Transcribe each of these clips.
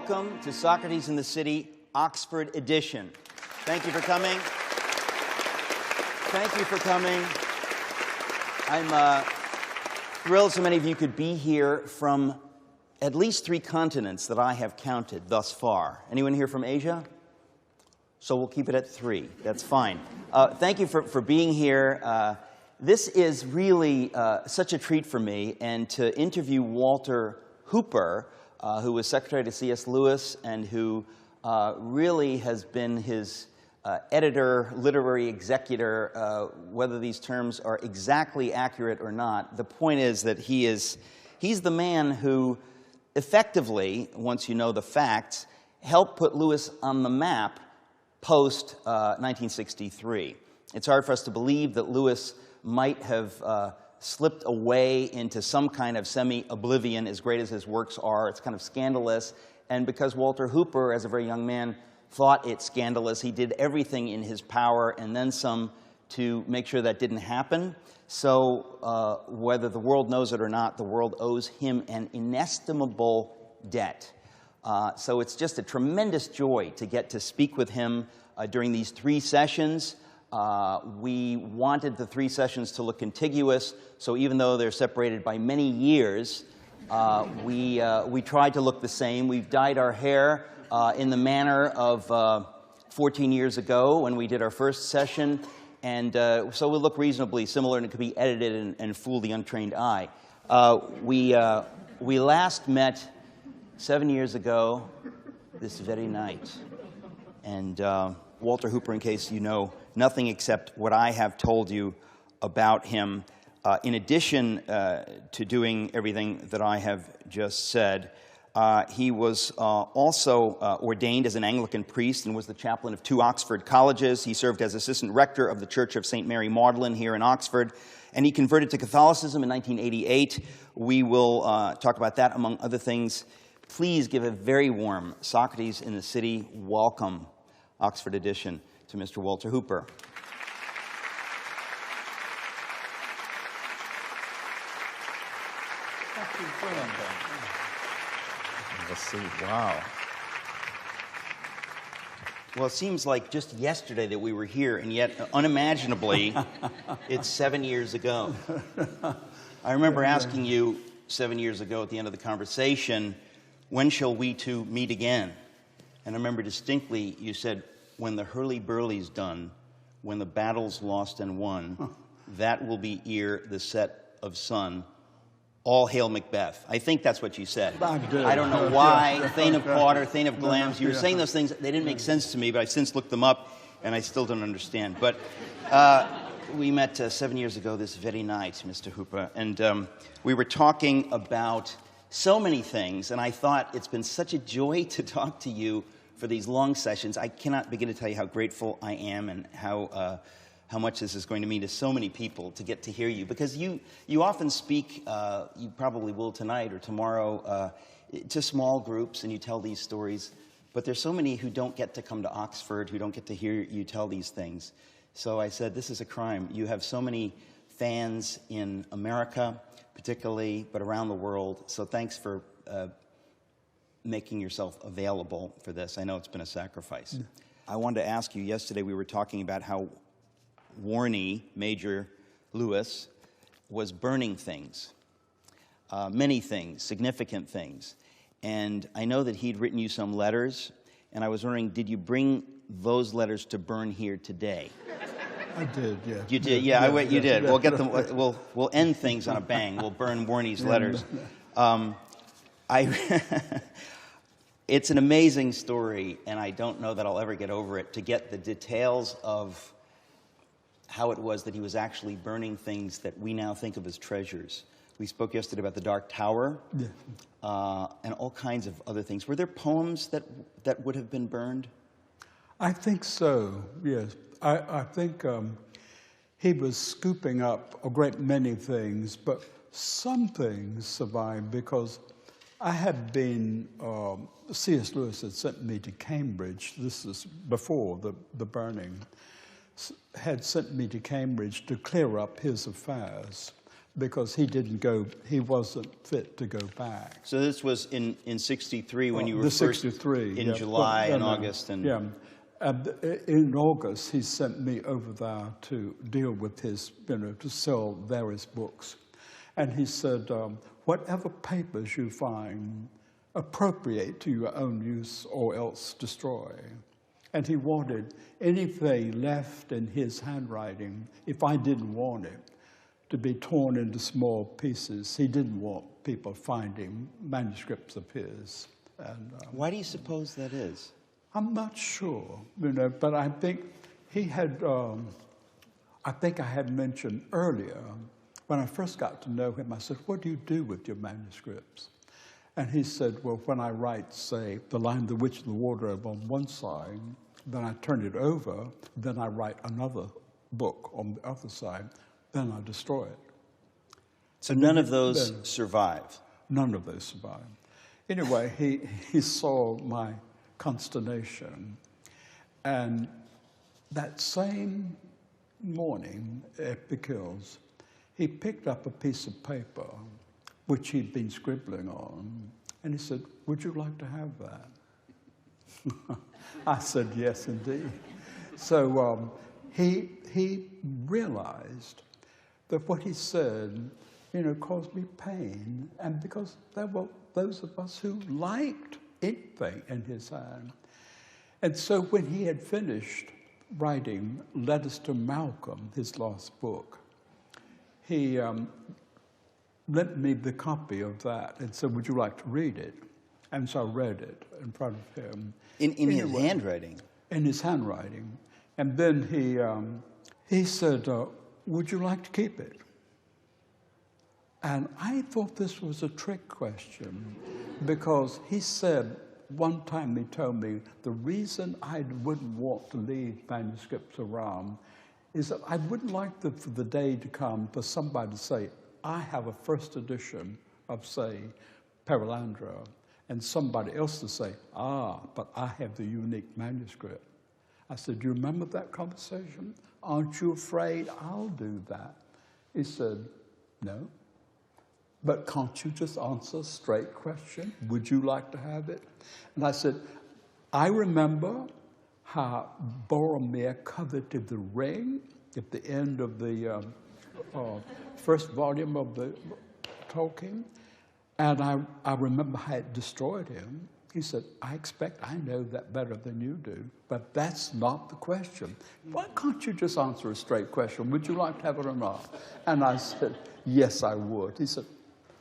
welcome to Socrates in the City, Oxford edition. Thank you for coming. Thank you for coming. I'm thrilled so many of you could be here from at least 3 continents that I have counted thus far. Anyone here from Asia? So we'll keep it at 3. That's fine. Thank you for being here. This is really such a treat for me, and to interview Walter Hooper, who was secretary to C.S. Lewis and who really has been his editor, literary executor, whether these terms are exactly accurate or not. The point is that he's the man who effectively, once you know the facts, helped put Lewis on the map post-1963. It's hard for us to believe that Lewis might have slipped away into some kind of semi-oblivion, as great as his works are. It's kind of scandalous. And because Walter Hooper, as a very young man, thought it scandalous, he did everything in his power and then some to make sure that didn't happen. So whether the world knows it or not, the world owes him an inestimable debt. So it's just a tremendous joy to get to speak with him during these 3 sessions. We wanted the 3 sessions to look contiguous, so even though they're separated by many years, we tried to look the same. We've dyed our hair in the manner of 14 years ago when we did our first session, and so we'll look reasonably similar, and it could be edited and fool the untrained eye. We last met 7 years ago this very night, and Walter Hooper, in case you know nothing except what I have told you about him, in addition to doing everything that I have just said, he was also ordained as an Anglican priest and was the chaplain of 2 Oxford colleges. He served as assistant rector of the Church of St. Mary Magdalene here in Oxford, and he converted to Catholicism in 1988. We will talk about that, among other things. Please give a very warm Socrates in the City welcome, Oxford edition, to Mr. Walter Hooper. Let's see. Wow. Well, it seems like just yesterday that we were here, and yet, unimaginably, it's 7 years ago. I remember asking you 7 years ago at the end of the conversation, when shall we 2 meet again? And I remember distinctly you said, when the hurly-burly's done, when the battle's lost and won, that will be ere the set of sun. All hail Macbeth. I think that's what you said. I don't know why. Thane of Cawdor, Thane of Glamis. You were saying those things. They didn't make sense to me, but I since looked them up, and I still don't understand. But we met 7 years ago this very night, Mr. Hooper, and we were talking about so many things, and I thought it's been such a joy to talk to you for these long sessions. I cannot begin to tell you how grateful I am and how much this is going to mean to so many people to get to hear you, because you often speak, you probably will tonight or tomorrow, to small groups, and you tell these stories, but there's so many who don't get to come to Oxford, who don't get to hear you tell these things. So I said, this is a crime. You have so many fans in America, particularly, but around the world, so thanks for making yourself available for this. I know it's been a sacrifice. I wanted to ask you, yesterday we were talking about how Warnie, Major Lewis, was burning things, many things, significant things. And I know that he'd written you some letters, and I was wondering, did you bring those letters to burn here today? I did, yeah. You did, yeah. You did. We'll get them. We'll end things on a bang. We'll burn Warnie's letters. It's an amazing story, and I don't know that I'll ever get over it, to get the details of how it was that he was actually burning things that we now think of as treasures. We spoke yesterday about the Dark Tower, and all kinds of other things. Were there poems that would have been burned? I think so, yes. I think he was scooping up a great many things, but some things survived because I had been, C.S. Lewis had sent me to Cambridge, this is before the burning, had sent me to Cambridge to clear up his affairs. because he wasn't fit to go back. So this was in 63 when you were The first 63, in yeah. July and No. August. And Yeah. And in August, he sent me over there to deal with his, to sell various books. And he said, whatever papers you find, appropriate to your own use or else destroy. And he wanted anything left in his handwriting, if I didn't want it, to be torn into small pieces. He didn't want people finding manuscripts of his. And, why do you suppose that is? I'm not sure, but I think he had, I think I had mentioned earlier, when I first got to know him, I said, what do you do with your manuscripts? And he said, well, when I write, say, The Lion, the Witch, and the Wardrobe on one side, then I turn it over, then I write another book on the other side, then I destroy it. So none of those survive? None of those survive. Anyway, he saw my consternation, and that same morning at McGee's, he picked up a piece of paper which he'd been scribbling on, and he said, would you like to have that? I said, yes, indeed. So he realized that what he said, caused me pain, and because there were those of us who liked anything in his hand. And so when he had finished writing Letters to Malcolm, his last book, he lent me the copy of that and said, would you like to read it? And so I read it in front of him. In his handwriting? In his handwriting. And then he said, would you like to keep it? And I thought this was a trick question, because he said, one time he told me, the reason I wouldn't want to leave manuscripts around is that I wouldn't like for the day to come for somebody to say, I have a first edition of, say, Perelandra, and somebody else to say, but I have the unique manuscript. I said, do you remember that conversation? Aren't you afraid I'll do that? He said, no. But can't you just answer a straight question? Would you like to have it? And I said, I remember how Boromir coveted the ring at the end of the first volume of the Tolkien, and I remember how it destroyed him. He said, I expect I know that better than you do, but that's not the question. Why can't you just answer a straight question? Would you like to have it or not? And I said, yes, I would. He said,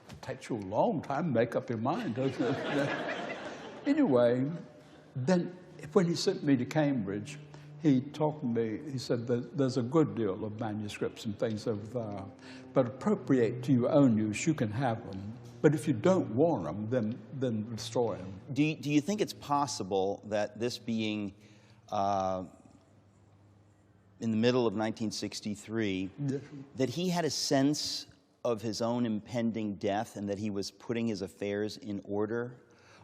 it takes you a long time to make up your mind, doesn't it? Anyway, then when he sent me to Cambridge, he talked to me, he said, there's a good deal of manuscripts and things over there, but appropriate to your own use, you can have them. But if you don't want them, then destroy them. Do you think it's possible that this being in the middle of 1963, that he had a sense of his own impending death and that he was putting his affairs in order?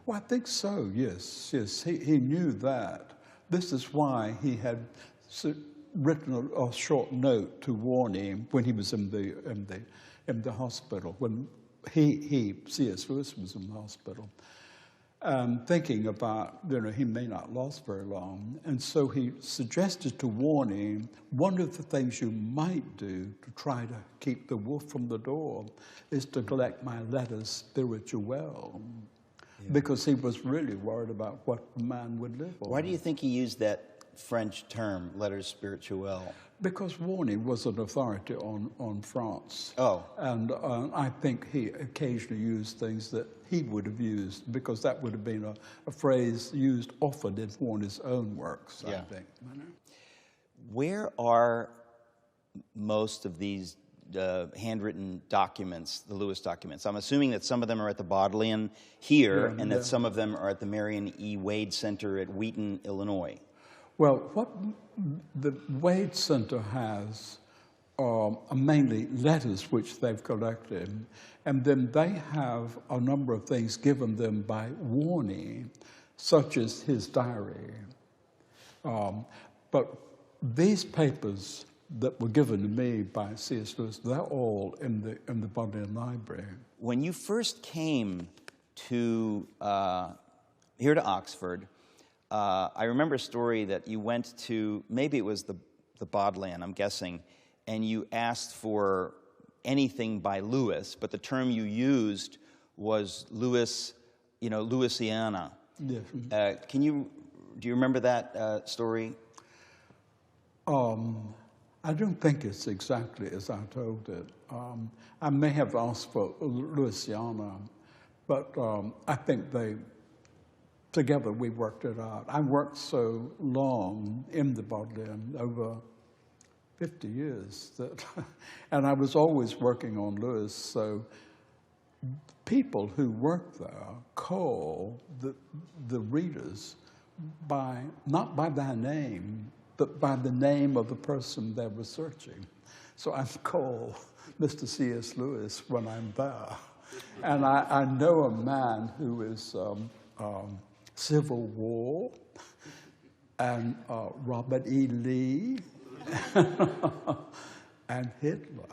Well, I think so, yes. He knew that. This is why he had written a short note to warn him when he was in the hospital, when C.S. Lewis was in the hospital, thinking about, he may not last very long. And so he suggested to warn him, one of the things you might do to try to keep the wolf from the door is to collect my letters spirituelle. Yeah. Because he was really worried about what the man would live on. Why do you think he used that French term, letters spirituelle? Because Warney was an authority on France. Oh. And I think he occasionally used things that he would have used, because that would have been a phrase used often in Warney's own works, yeah. I think. Where are most of these handwritten documents, the Lewis documents? I'm assuming that some of them are at the Bodleian here, and that some of them are at the Marion E. Wade Center at Wheaton, Illinois. Well, what the Wade Center has are mainly letters which they've collected, and then they have a number of things given them by Warney, such as his diary. But these papers that were given to me by C.S. Lewis, they're all in the Bodleian Library. When you first came to here to Oxford, I remember a story that you went to, maybe it was the Bodleian, I'm guessing, and you asked for anything by Lewis, but the term you used was Lewis, Louisiana. Yes. Do you remember that story? I don't think it's exactly as I told it. I may have asked for Louisiana, but I think together we worked it out. I worked so long in the Bodleian, over 50 years, and I was always working on Lewis, so people who work there call the readers not by their name, but by the name of the person they're researching. So I'm called Mr. C.S. Lewis when I'm there. And I know a man who is Civil War, and Robert E. Lee, and Hitler.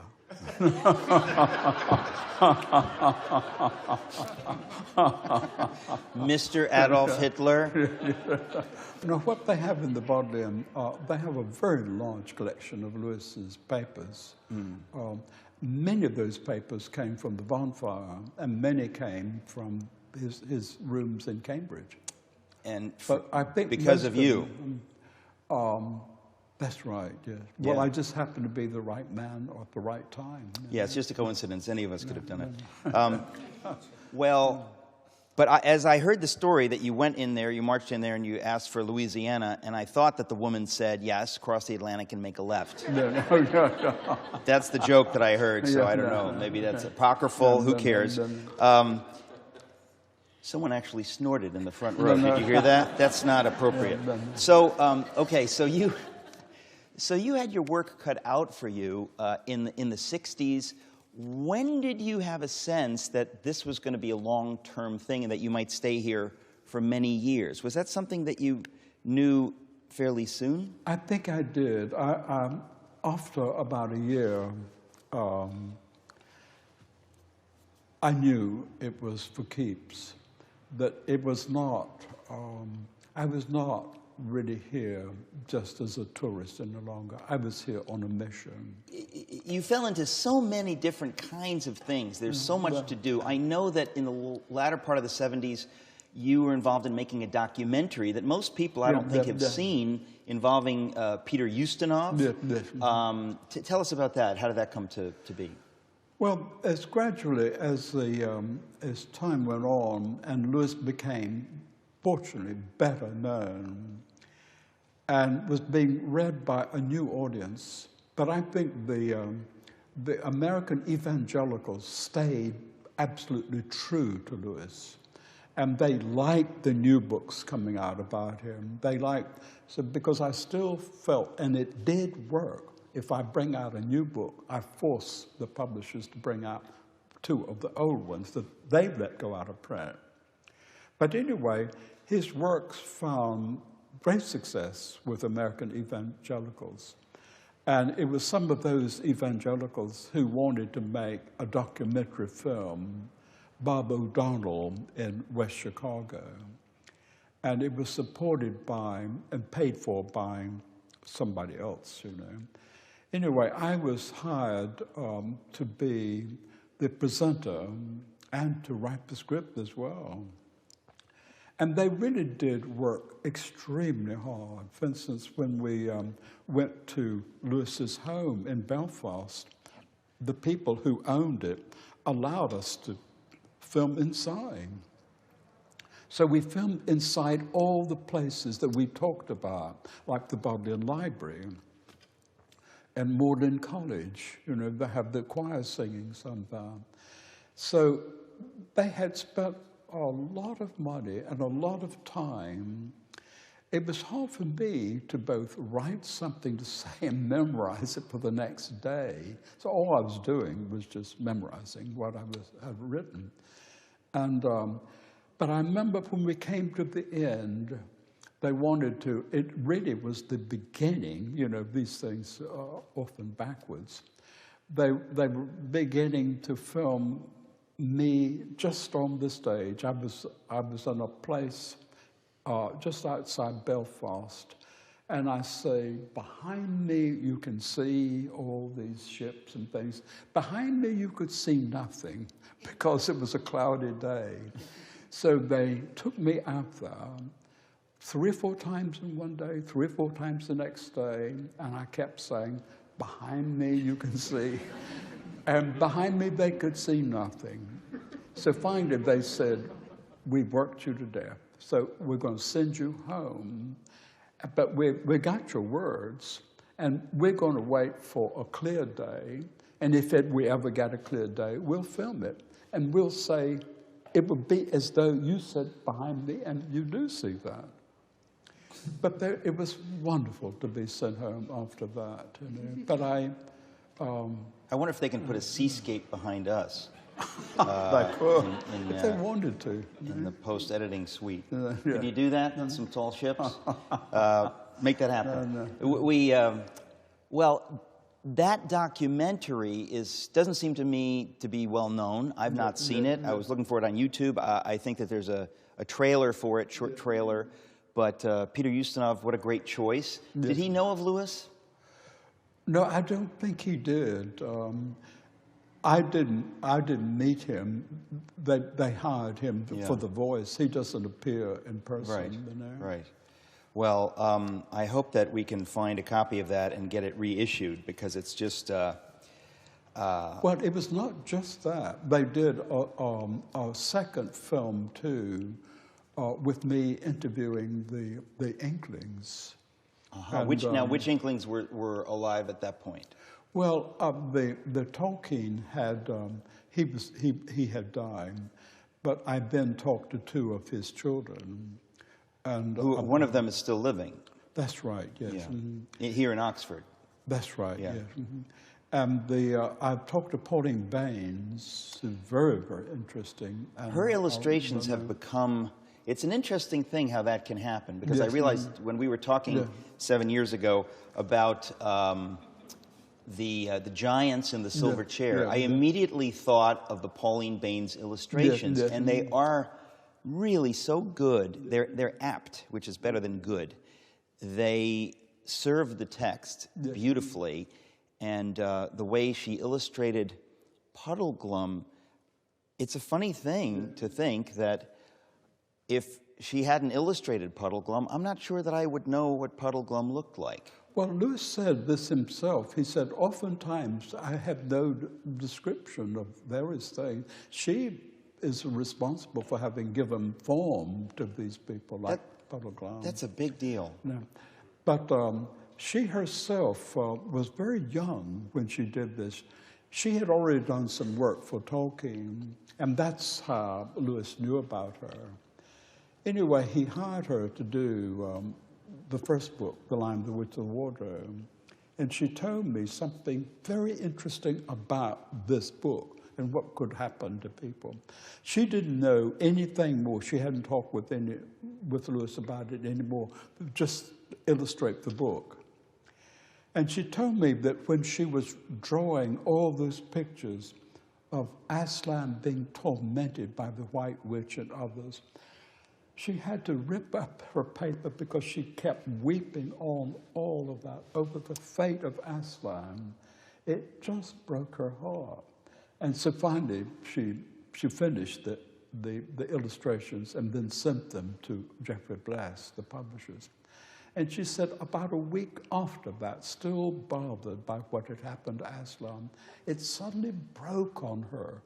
Mr. Adolf Hitler? Now, what they have in the Bodleian, they have a very large collection of Lewis's papers. Many of those papers came from the bonfire, and many came from his rooms in Cambridge. And but I think because of you. That's right, yes. Yeah. Well, I just happened to be the right man at the right time. Yeah, it's just a coincidence. Any of us could have done it. But as I heard the story that you went in there, you marched in there and you asked for Louisiana, and I thought that the woman said, yes, cross the Atlantic and make a left. No. That's the joke that I heard, so I don't know. Maybe that's apocryphal. Who cares? Someone actually snorted in the front row. Did you hear that? That's not appropriate. So, okay, so you had your work cut out for you in the 60s. When did you have a sense that this was going to be a long-term thing and that you might stay here for many years? Was that something that you knew fairly soon? I think I did. After about a year, I knew it was for keeps, that it was not, I was not really here just as a tourist any longer. I was here on a mission. You fell into so many different kinds of things. There's so much to do. I know that in the latter part of the 70s, you were involved in making a documentary that most people, I don't think, have seen, involving Peter Ustinov. Tell us about that. How did that come to be? Well, as gradually as time went on and Lewis became, fortunately, better known and was being read by a new audience, but I think the American evangelicals stayed absolutely true to Lewis, and they liked the new books coming out about him. They liked, so because I still felt, and it did work, if I bring out a new book, I force the publishers to bring out 2 of the old ones that they've let go out of print. But anyway, his works found great success with American evangelicals. And it was some of those evangelicals who wanted to make a documentary film, Bob O'Donnell in West Chicago. And it was supported by and paid for by somebody else, you know. Anyway, I was hired to be the presenter and to write the script as well. And they really did work extremely hard. For instance, when we went to Lewis's home in Belfast, the people who owned it allowed us to film inside. So we filmed inside all the places that we talked about, like the Bodleian Library and Magdalen College. You know, they have the choir singing sometimes. So they had spent a lot of money and a lot of time. It was hard for me to both write something to say and memorize it for the next day. So all I was doing was just memorizing what I had written. And, but I remember when we came to the end, They wanted to, it really was the beginning, you know, these things are often backwards. They were beginning to film me just on the stage. I was in a place just outside Belfast, and I say, behind me you can see all these ships and things. Behind me you could see nothing because it was a cloudy day. So they took me out there 3 or 4 times in one day, 3 or 4 times the next day, and I kept saying, behind me you can see. And behind me they could see nothing. So finally they said, we've worked you to death, so we're going to send you home. But we got your words, and we're going to wait for a clear day, and if we ever get a clear day, we'll film it. And we'll say, it would be as though you said behind me, and you do see that. But it was wonderful to be sent home after that. You know. But I wonder if they can put a seascape behind us. They could, if they wanted to. In the post-editing suite. Yeah. Can you do that? Some tall ships? Make that happen. Well, that documentary doesn't seem to me to be well known. I've not seen it. I was looking for it on YouTube. I think that there's a trailer for it, short trailer. But Peter Ustinov, what a great choice. Yes. Did he know of Lewis? No, I don't think he did. I didn't meet him. They hired him for the voice. He doesn't appear in person. Right. You know? Right. Well, I hope that we can find a copy of that and get it reissued, because it's just. Well, it was not just that. They did a second film too, with me interviewing the Inklings. And, which Inklings were alive at that point? Well, the Tolkien had he had died, but I then talked to 2 of his children, and one of them is still living. That's right. Yes. Yeah. Mm-hmm. Here in Oxford. That's right. Yeah. Yes. Mm-hmm. And I've talked to Pauline Baines, who's very, very interesting. And her illustrations have become. It's an interesting thing how that can happen, because yes. I realized when we were talking 7 years ago about the giants in the silver chair, I immediately thought of the Pauline Baines illustrations, and they are really so good. They're apt, which is better than good. They serve the text beautifully, and the way she illustrated Puddleglum, it's a funny thing to think that if she hadn't illustrated Puddleglum, I'm not sure that I would know what Puddleglum looked like. Well, Lewis said this himself. He said, oftentimes I have no description of various things. She is responsible for having given form to these people like Puddleglum. That's a big deal. Yeah. But she herself was very young when she did this. She had already done some work for Tolkien, and that's how Lewis knew about her. Anyway, he hired her to do the first book, The Lion, the Witch, and the Wardrobe. And she told me something very interesting about this book and what could happen to people. She didn't know anything more. She hadn't talked with Lewis about it anymore, just illustrate the book. And she told me that when she was drawing all those pictures of Aslan being tormented by the White Witch and others, she had to rip up her paper because she kept weeping on all of that over the fate of Aslan. It just broke her heart. And so finally, she finished the illustrations and then sent them to Jeffrey Blass, the publishers. And she said about a week after that, still bothered by what had happened to Aslan, it suddenly broke on her.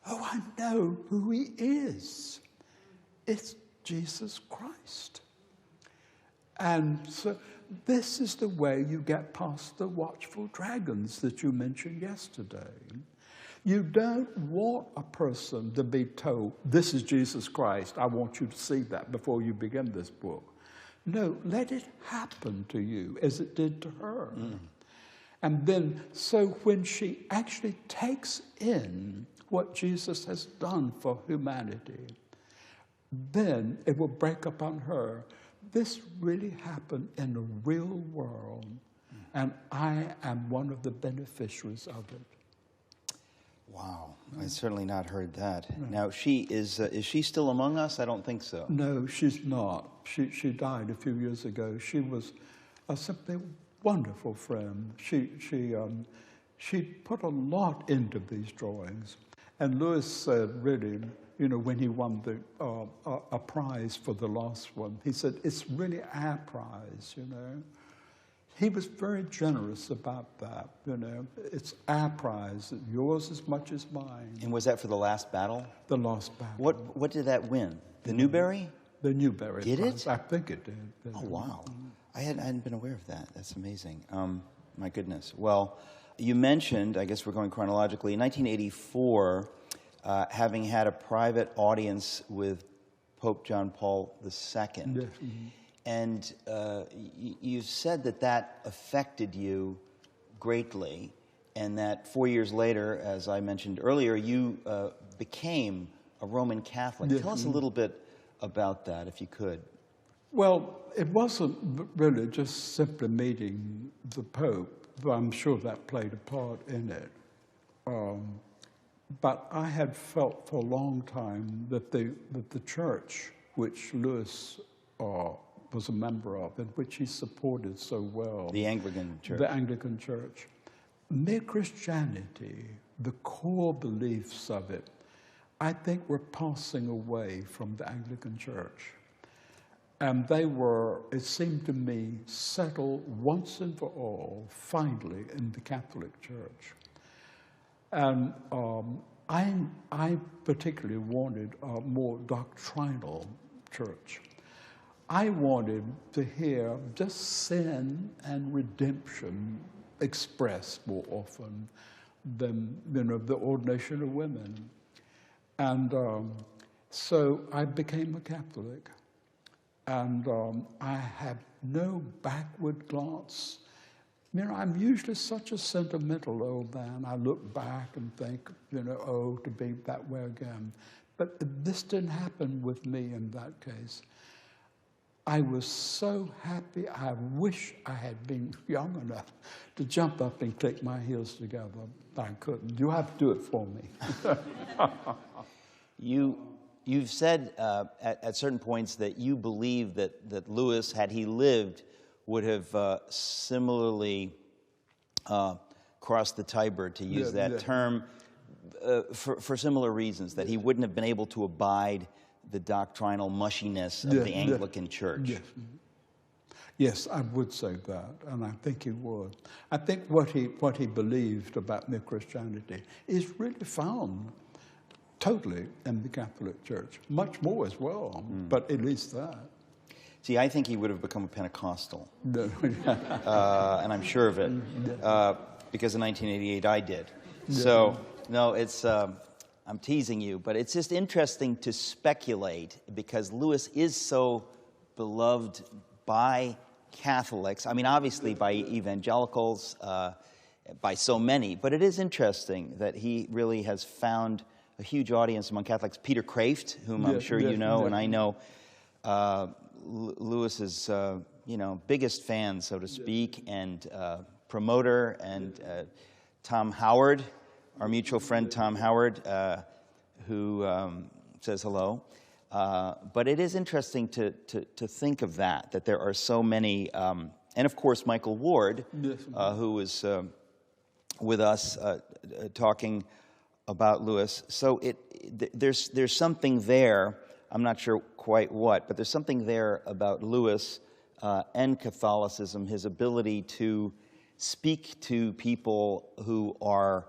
Oh, I know who he is. It's Jesus Christ. And so this is the way you get past the watchful dragons that you mentioned yesterday. You don't want a person to be told, this is Jesus Christ, I want you to see that before you begin this book. No, let it happen to you as it did to her. Mm. And then, so when she actually takes in what Jesus has done for humanity, then it will break upon her this really happened in the real world, and I am one of the beneficiaries of it. Wow, I've certainly not heard that. Now, is she still among us? I don't think so. No, she's not. She died a few years ago. She was a simply wonderful friend. She put a lot into these drawings. And Lewis said, really, you know, when he won a prize for the last one, he said, it's really our prize, you know. He was very generous about that, you know. It's our prize, yours as much as mine. And was that for the last battle? The last battle. What did that win? The Newbery? The Newbery Did prize. it? I think it did. Oh, wow. I hadn't been aware of that. That's amazing. My goodness. Well, you mentioned, I guess we're going chronologically, in 1984, having had a private audience with Pope John Paul II. Yes. And you said that affected you greatly, and that 4 years later, as I mentioned earlier, you became a Roman Catholic. Yes. Tell us a little bit about that, if you could. Well, it wasn't really just simply meeting the Pope, though I'm sure that played a part in it. But I had felt for a long time that the church, which Lewis was a member of, and which he supported so well. The Anglican Church. The Anglican Church. Mere Christianity, the core beliefs of it, I think were passing away from the Anglican Church. And they were, it seemed to me, settled once and for all, finally, in the Catholic Church. And I particularly wanted a more doctrinal church. I wanted to hear just sin and redemption expressed more often than, you know, the ordination of women. And so I became a Catholic. And I have no backward glance. You know, I'm usually such a sentimental old man. I look back and think, you know, oh, to be that way again. But this didn't happen with me in that case. I was so happy. I wish I had been young enough to jump up and click my heels together. I couldn't. You have to do it for me. You've said at certain points that you believe that Lewis, had he lived, would have similarly crossed the Tiber, to use that term, for similar reasons, that he wouldn't have been able to abide the doctrinal mushiness of the Anglican Church. Yes. Yes, I would say that, and I think he would. I think what he believed about mere Christianity is really found totally in the Catholic Church. Much more as well, but at least that. See, I think he would have become a Pentecostal, No. and I'm sure of it, because in 1988 I did. So, no, it's, I'm teasing you, but it's just interesting to speculate, because Lewis is so beloved by Catholics. I mean, obviously by evangelicals, by so many, but it is interesting that he really has found a huge audience among Catholics. Peter Kraft, whom I'm sure you know, and I know Lewis's biggest fan, so to speak, and promoter, and Tom Howard, our mutual friend Tom Howard, who says hello. But it is interesting to think of that there are so many, and of course Michael Ward, who was with us talking about Lewis. So there's something there. I'm not sure quite what, but there's something there about Lewis and Catholicism, his ability to speak to people who are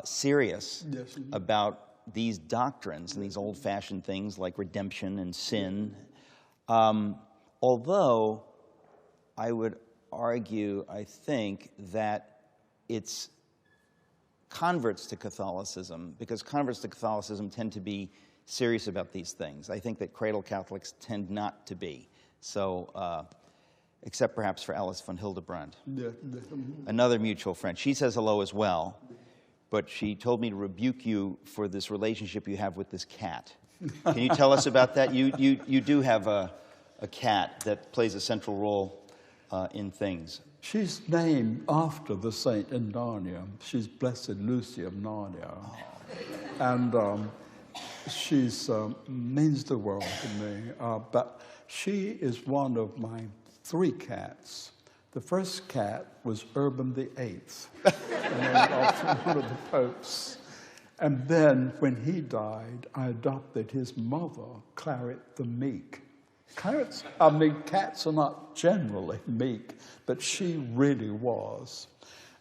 serious about these doctrines and these old-fashioned things like redemption and sin. Although I would argue, I think, that it's converts to Catholicism, because converts to Catholicism tend to be serious about these things. I think that cradle Catholics tend not to be. So, except perhaps for Alice von Hildebrand, another mutual friend. She says hello as well, but she told me to rebuke you for this relationship you have with this cat. Can you tell us about that? You do have a a cat that plays a central role in things. She's named after the saint in Nárnia. She's Blessed Lucy of Nárnia. And she's means the world to me. But she is one of my 3 cats. The first cat was Urban VIII, named after one of the popes. And then, when he died, I adopted his mother, Claret the Meek. Cats are not generally meek, but she really was.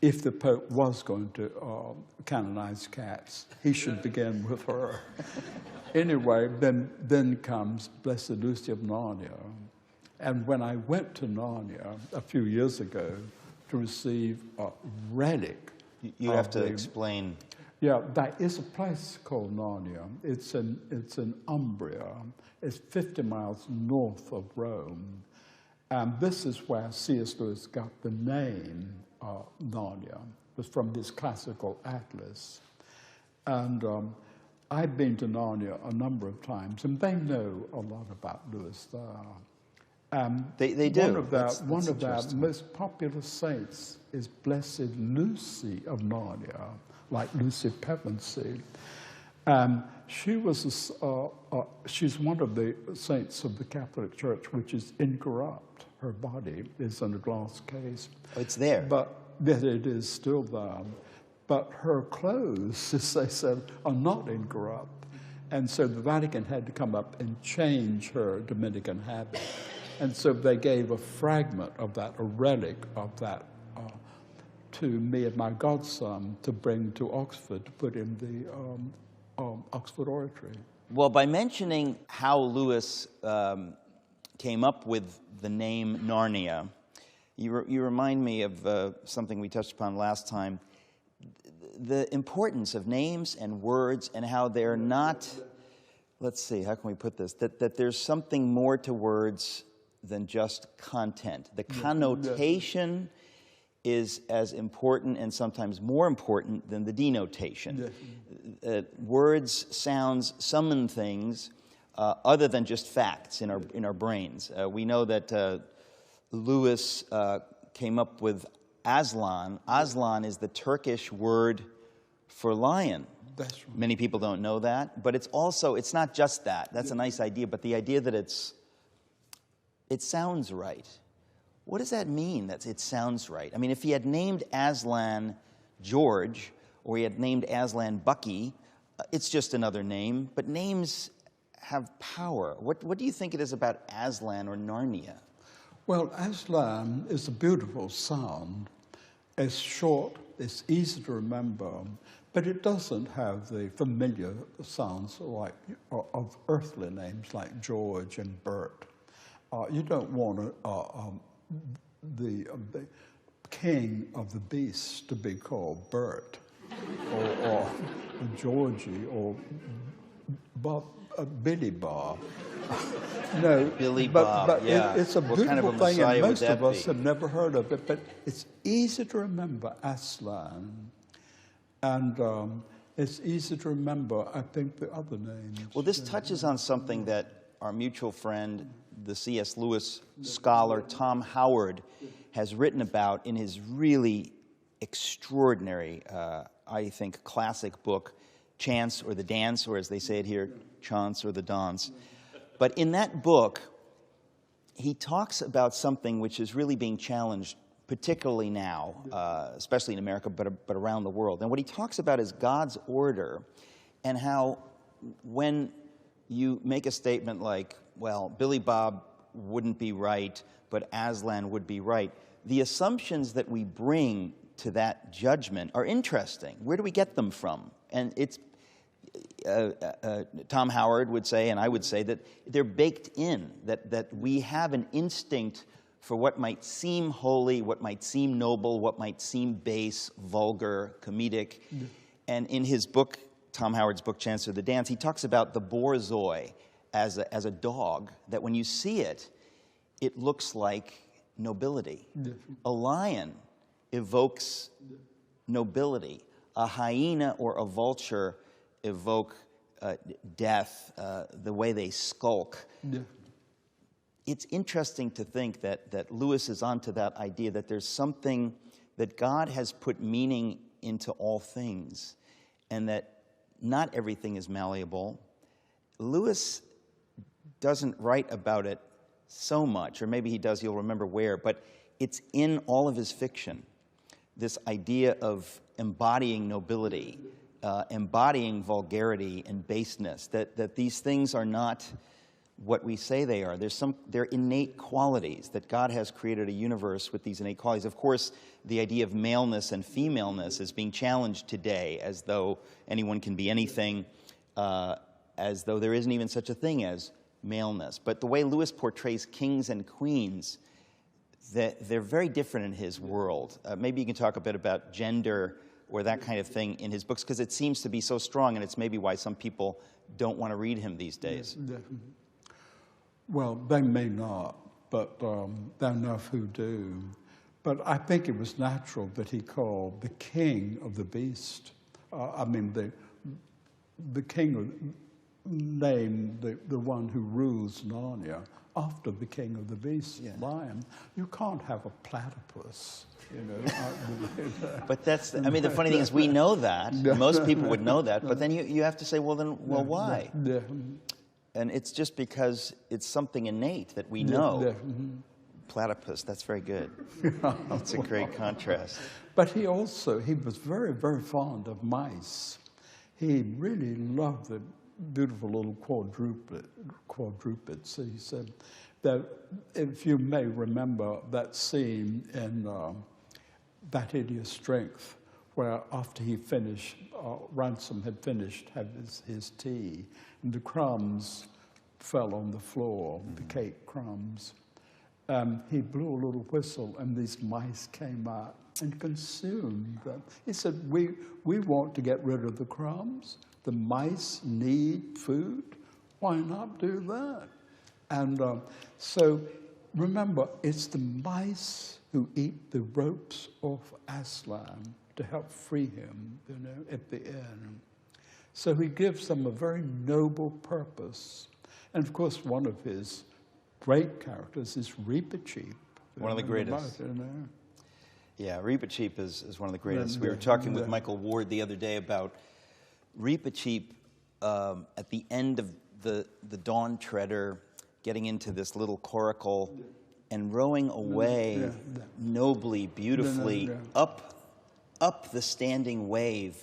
If the Pope was going to canonize cats, he should begin with her. Anyway, then comes Blessed Lucy of Nárnia. And when I went to Nárnia a few years ago to receive a relic... You have to explain... Yeah, there is a place called Nárnia. It's in Umbria. It's 50 miles north of Rome. And this is where C.S. Lewis got the name Nárnia. It was from his classical atlas. And I've been to Nárnia a number of times, and they know a lot about Lewis there. They do. One of their most popular saints is Blessed Lucy of Nárnia, like Lucy Pevensey. She's one of the saints of the Catholic Church, which is incorrupt. Her body is in a glass case. Oh, it's there. But that it is still there. But her clothes, as they said, are not incorrupt. And so the Vatican had to come up and change her Dominican habit. And so they gave a fragment of that, a relic of that, to me and my godson to bring to Oxford to put in the Oxford Oratory. Well, by mentioning how Lewis came up with the name Nárnia, you remind me of something we touched upon last time, the importance of names and words and how they're not, let's see, how can we put this, that there's something more to words than just content. The connotation is as important and sometimes more important than the denotation. Words, sounds summon things other than just facts in our brains. We know that Lewis came up with Aslan. Aslan is the Turkish word for lion. That's right. Many people don't know that, but it's not just that. That's a nice idea, but the idea that it sounds right. What does that mean, that it sounds right? I mean, if he had named Aslan George, or he had named Aslan Bucky, it's just another name, but names have power. What do you think it is about Aslan or Nárnia? Well, Aslan is a beautiful sound. It's short, it's easy to remember, but it doesn't have the familiar sounds like of earthly names like George and Bert. You don't want the king of the beasts to be called Bert or Georgie or Billy Bob. No, Billy Bob, but yeah. it's a What beautiful kind of a thing, Messiah and would most that of us be? have never heard of it, but it's easy to remember Aslan, and it's easy to remember, I think, the other names. Well, this touches on something that our mutual friend, the C.S. Lewis scholar Tom Howard, has written about in his really extraordinary, I think, classic book, Chance or the Dance, or as they say it here, Chance or the Dance. But in that book, he talks about something which is really being challenged, particularly now, especially in America, but around the world. And what he talks about is God's order, and how when you make a statement like, well, Billy Bob wouldn't be right, but Aslan would be right, the assumptions that we bring to that judgment are interesting. Where do we get them from? And it's Tom Howard would say, and I would say, that they're baked in, that we have an instinct for what might seem holy, what might seem noble, what might seem base, vulgar, comedic. Mm-hmm. And in his book, Tom Howard's book, Chance or the Dance, he talks about the borzoi as a dog, that when you see it, it looks like nobility. Mm-hmm. A lion evokes nobility. A hyena or a vulture evoke death, the way they skulk. Yeah. it's interesting to think that Lewis is onto that idea that there's something, that God has put meaning into all things, and that not everything is malleable. Lewis doesn't write about it so much, or maybe he does, you'll remember where, but it's in all of his fiction, this idea of embodying nobility, embodying vulgarity and baseness, that these things are not what we say they are. They're innate qualities, that God has created a universe with these innate qualities. Of course, the idea of maleness and femaleness is being challenged today, as though anyone can be anything, as though there isn't even such a thing as maleness. But the way Lewis portrays kings and queens, they're very different in his world. Maybe you can talk a bit about gender or that kind of thing in his books, because it seems to be so strong, and it's maybe why some people don't want to read him these days. Well, they may not, but there are enough who do. But I think it was natural that he called the king of the beast. The king named the one who rules Nárnia after the king of the beast, lion. You can't have a platypus, you know. But that's, I mean, the funny thing is we know that. Most people would know that, but then you have to say, well, why? And it's just because it's something innate that we know. Platypus, that's very good. That's a great contrast. But he was very, very fond of mice. He really loved the beautiful little quadrupeds. He said that, if you may remember that scene in That Hideous Strength, where after he finished, Ransom had finished his tea, and the crumbs fell on the floor, the cake crumbs. He blew a little whistle, and these mice came out and consumed them. He said, we want to get rid of the crumbs. The mice need food. Why not do that? And so remember, it's the mice who eat the ropes off Aslam to help free him, you know, at the end. So he gives them a very noble purpose. And of course, one of his great characters is Reepicheep. One of the greatest. You know. Yeah, Reepicheep is one of the greatest. We were talking with Michael Ward the other day about Reepicheep at the end of the Dawn Treader, getting into this little coracle and rowing away nobly, beautifully up the standing wave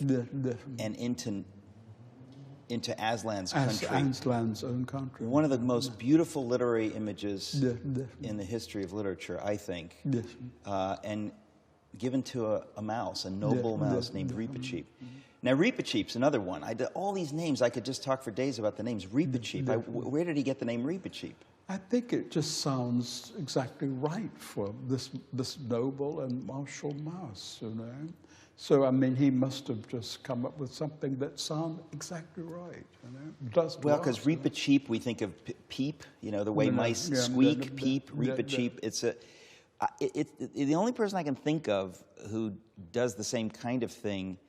and into Aslan's country. Aslan's own country. One of the most beautiful literary images in the history of literature, I think. And given to a mouse, a noble mouse named Reepicheep. Now, Reepicheep's another one. All these names, I could just talk for days about the names. Reepicheep. Where did he get the name Reepicheep? I think it just sounds exactly right for this noble and martial mouse, you know. So, I mean, he must have just come up with something that sounds exactly right, you know. Well, because Reepicheep, we think of peep, you know, the way mice squeak, peep, Reepicheep. It's the only person I can think of who does the same kind of thing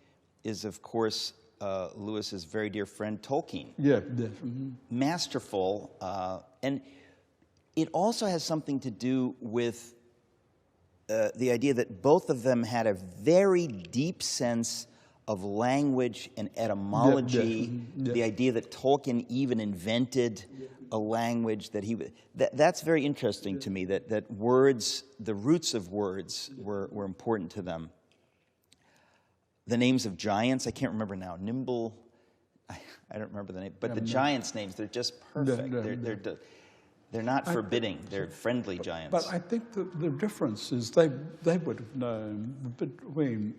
is, of course, Lewis's very dear friend Tolkien. Masterful, and it also has something to do with the idea that both of them had a very deep sense of language and etymology. The idea that Tolkien even invented a language that's very interesting to me. That words, the roots of words, were important to them. The names of giants, I can't remember now. Nimble, I don't remember the name, but the giants' names, they're just perfect. They're not forbidding. They're friendly giants. But I think the difference is they would have known between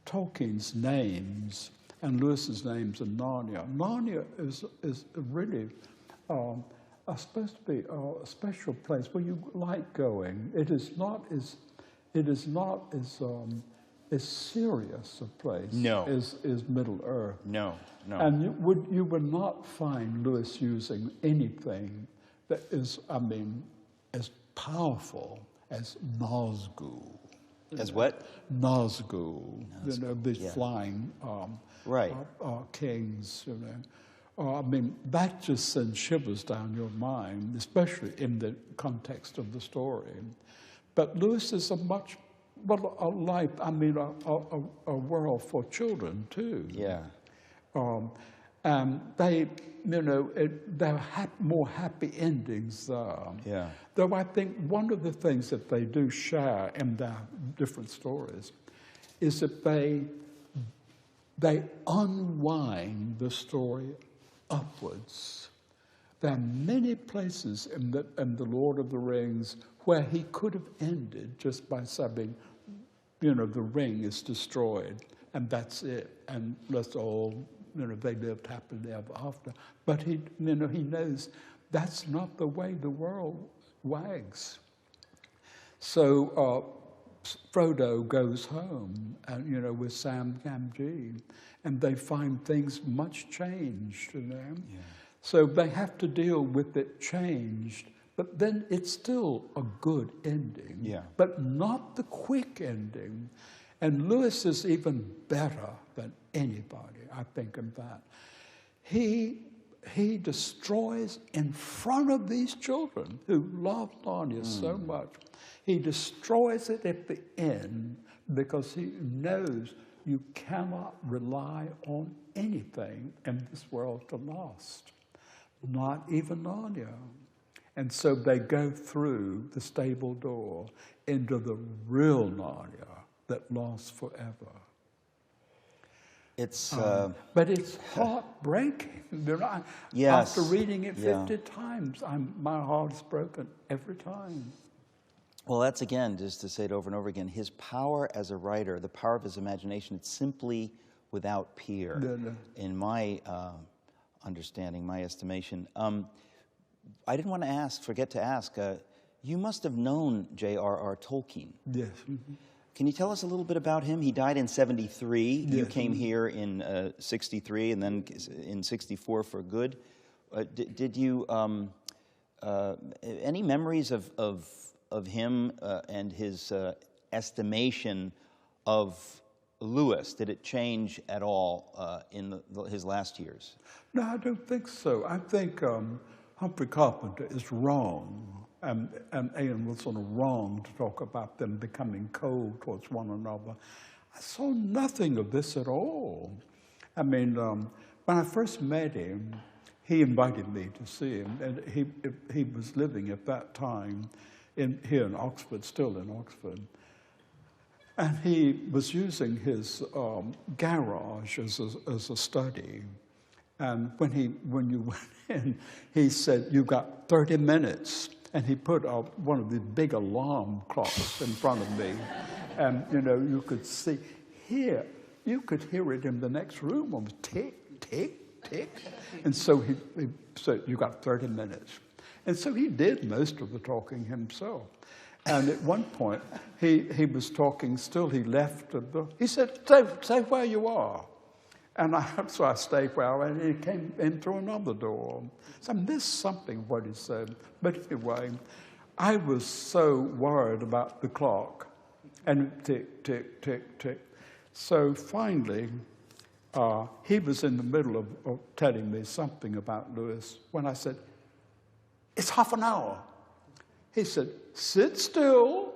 Tolkien's names and Lewis's names in Nárnia. Nárnia is really supposed to be a special place where you like going. It is not as serious a place as Middle Earth. No. And you would not find Lewis using anything that is, I mean, as powerful as Nazgul. As what? Nazgul. You know, these flying kings, you know. I mean, that just sends shivers down your mind, especially in the context of the story. But Lewis is a much, well, a life, I mean, a world for children too. Yeah. And they, you know, there are more happy endings there. Yeah. Though I think one of the things that they do share in their different stories is that they unwind the story upwards. There are many places in the Lord of the Rings where he could have ended just by saying, you know, the ring is destroyed, and that's it, and let's all, you know, they lived happily ever after. But he, you know, he knows that's not the way the world wags. So Frodo goes home, and you know, with Sam Gamgee, and they find things much changed, you know. Yeah. So they have to deal with it changed, but then it's still a good ending, yeah, but not the quick ending. And Lewis is even better than anybody, I think, in that. He destroys in front of these children who love Nárnia so much. He destroys it at the end because he knows you cannot rely on anything in this world to last, not even Nárnia. And so they go through the stable door into the real Nárnia that lasts forever. It's but it's heartbreaking. You know, yes. After reading it 50 times, my heart is broken every time. Well, that's, again, just to say it over and over again, his power as a writer, the power of his imagination, it's simply without peer, in my understanding, my estimation. I didn't want to forget to ask, you must have known J.R.R. Tolkien. Yes. Mm-hmm. Can you tell us a little bit about him? He died in 73. Yes. You came here in 63 and then in 64 for good. Did you, any memories of him and his estimation of Lewis? Did it change at all in his last years? No, I don't think so. I think Humphrey Carpenter is wrong, and Ian was sort of wrong to talk about them becoming cold towards one another. I saw nothing of this at all. I mean, when I first met him, he invited me to see him, and he was living at that time here in Oxford, still in Oxford. And he was using his garage as a study. And when you went in, he said, "You've got 30 minutes." And he put one of the big alarm clocks in front of me. And, you know, you could see here, you could hear it in the next room. It was tick, tick, tick. And so he said, "You got 30 minutes." And so he did most of the talking himself. And at one point, he was talking still. He left. He said, stay where you are. And so I stayed where I was, and he came in through another door. So I missed something of what he said. But anyway, I was so worried about the clock. And tick, tick, tick, tick. So finally, he was in the middle of telling me something about Lewis when I said, "It's half an hour." He said, "Sit still.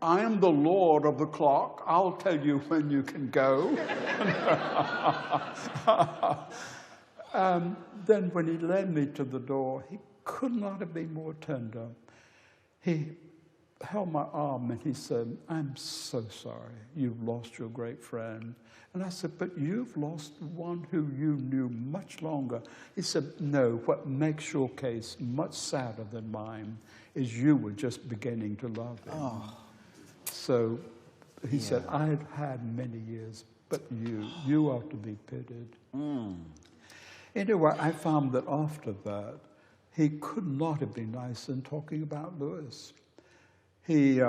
I am the Lord of the clock. I'll tell you when you can go." Then when he led me to the door, he could not have been more tender. He held my arm and he said, "I'm so sorry you've lost your great friend." And I said, "But you've lost one who you knew much longer." He said, "No, what makes your case much sadder than mine is you were just beginning to love him." Oh. So he said, "I've had many years, but you ought to be pitied." Mm. Anyway, I found that after that, he could not have been nice in talking about Lewis. He,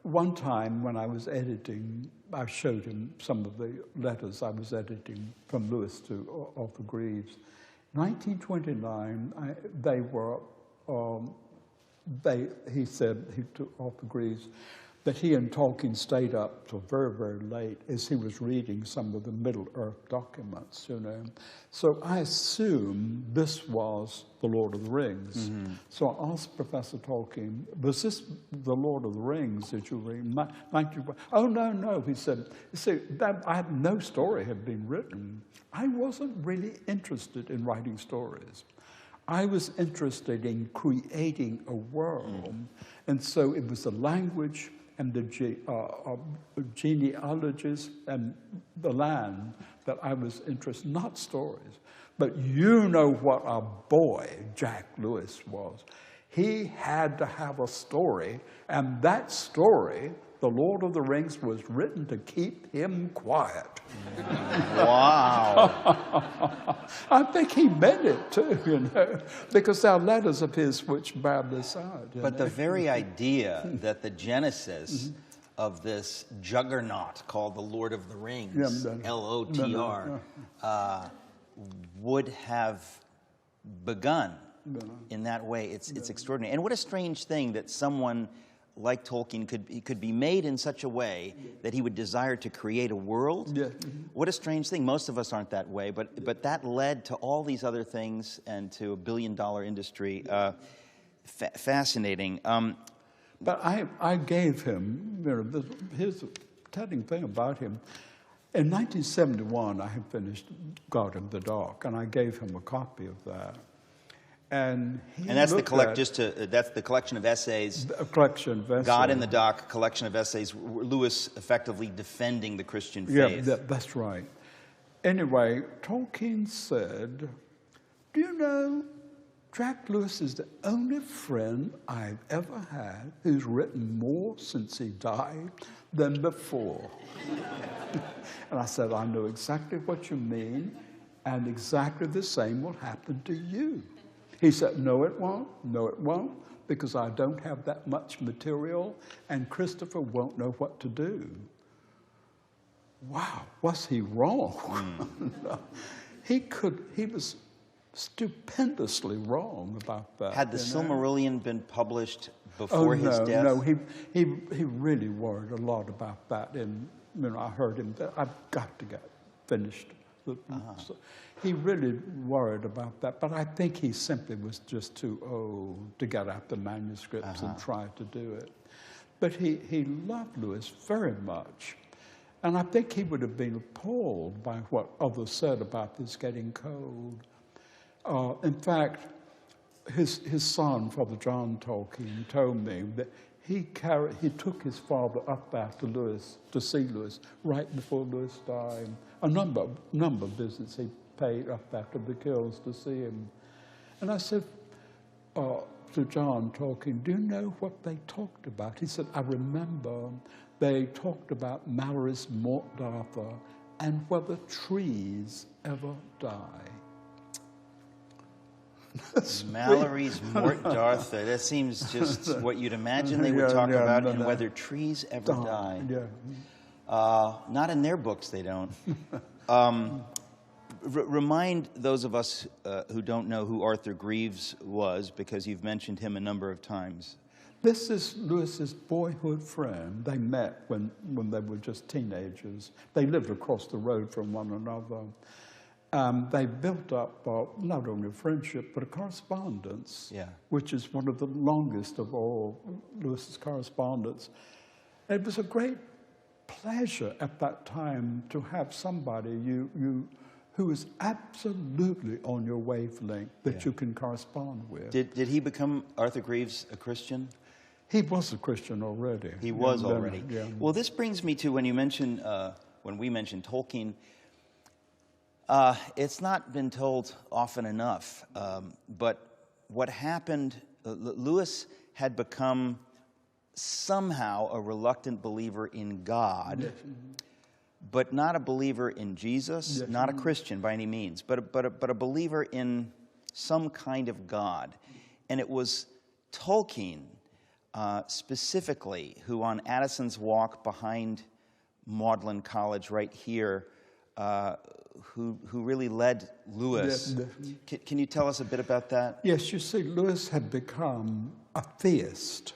one time when I was editing, I showed him some of the letters I was editing from Lewis to Arthur Greaves. 1929, he said to Arthur Greaves, that he and Tolkien stayed up till very, very late as he was reading some of the Middle-earth documents, you know. So I assume this was The Lord of the Rings. Mm-hmm. So I asked Professor Tolkien, was this The Lord of the Rings that you read? Oh, no, he said. You see, no story had been written. I wasn't really interested in writing stories. I was interested in creating a world. And so it was the language and the genealogies and the land that I was interested in, not stories. But you know what a boy Jack Lewis was. He had to have a story, and that story, The Lord of the Rings, was written to keep him quiet. Wow. I think he meant it too, you know, because there are letters of his which bear this out. But the very idea that the genesis of this juggernaut called the Lord of the Rings, L-O-T-R, would have begun in that way, it's extraordinary. And what a strange thing that someone like Tolkien could be made in such a way that he would desire to create a world. Yeah. What a strange thing. Most of us aren't that way, but that led to all these other things and to $1 billion industry. Fascinating. But I gave him, you know, here's the telling thing about him. In 1971, I had finished God in the Dark, and I gave him a copy of that. And that's that's the collection of essays. A collection of essays. God in the Dark, collection of essays. Lewis effectively defending the Christian faith. Yeah, that's right. Anyway, Tolkien said, "Do you know, Jack Lewis is the only friend I've ever had who's written more since he died than before." And I said, "I know exactly what you mean, and exactly the same will happen to you." He said, "No, it won't. No, it won't, because I don't have that much material, and Christopher won't know what to do." Wow, was he wrong? He was stupendously wrong about that. Had the Silmarillion been published before his death? No, he really worried a lot about that. And you know, I heard him that I've got to get finished. So he really worried about that, but I think he simply was just too old to get out the manuscripts and try to do it. But he loved Lewis very much, and I think he would have been appalled by what others said about this getting cold. In fact, his son, Father John Tolkien, told me that he took his father up after Lewis to see Lewis right before Lewis died. A number of visits he paid up after the kills to see him. And I said to John Tolkien, "Do you know what they talked about?" He said, "I remember they talked about Mallory's Mort d'Arthur and whether trees ever die." Mallory's Mort d'Arthur. That seems just what you'd imagine they would talk about, and whether trees ever die. Yeah. Not in their books, they don't. Remind those of us who don't know who Arthur Greaves was, because you've mentioned him a number of times. This is Lewis's boyhood friend. They met when they were just teenagers. They lived across the road from one another. They built up not only a friendship, but a correspondence, which is one of the longest of all Lewis's correspondence. It was a great pleasure at that time to have somebody who was absolutely on your wavelength that you can correspond with. Did he become, Arthur Greaves, a Christian? He was a Christian already. He was already. Yeah. Well, this brings me to when we mentioned Tolkien. It's not been told often enough, but what happened, Lewis had become somehow a reluctant believer in God, but not a believer in Jesus, not a Christian by any means, but a believer in some kind of God. And it was Tolkien specifically who, on Addison's Walk behind Magdalen College right here, who really led Lewis. Can you tell us a bit about that? Yes, you see, Lewis had become a theist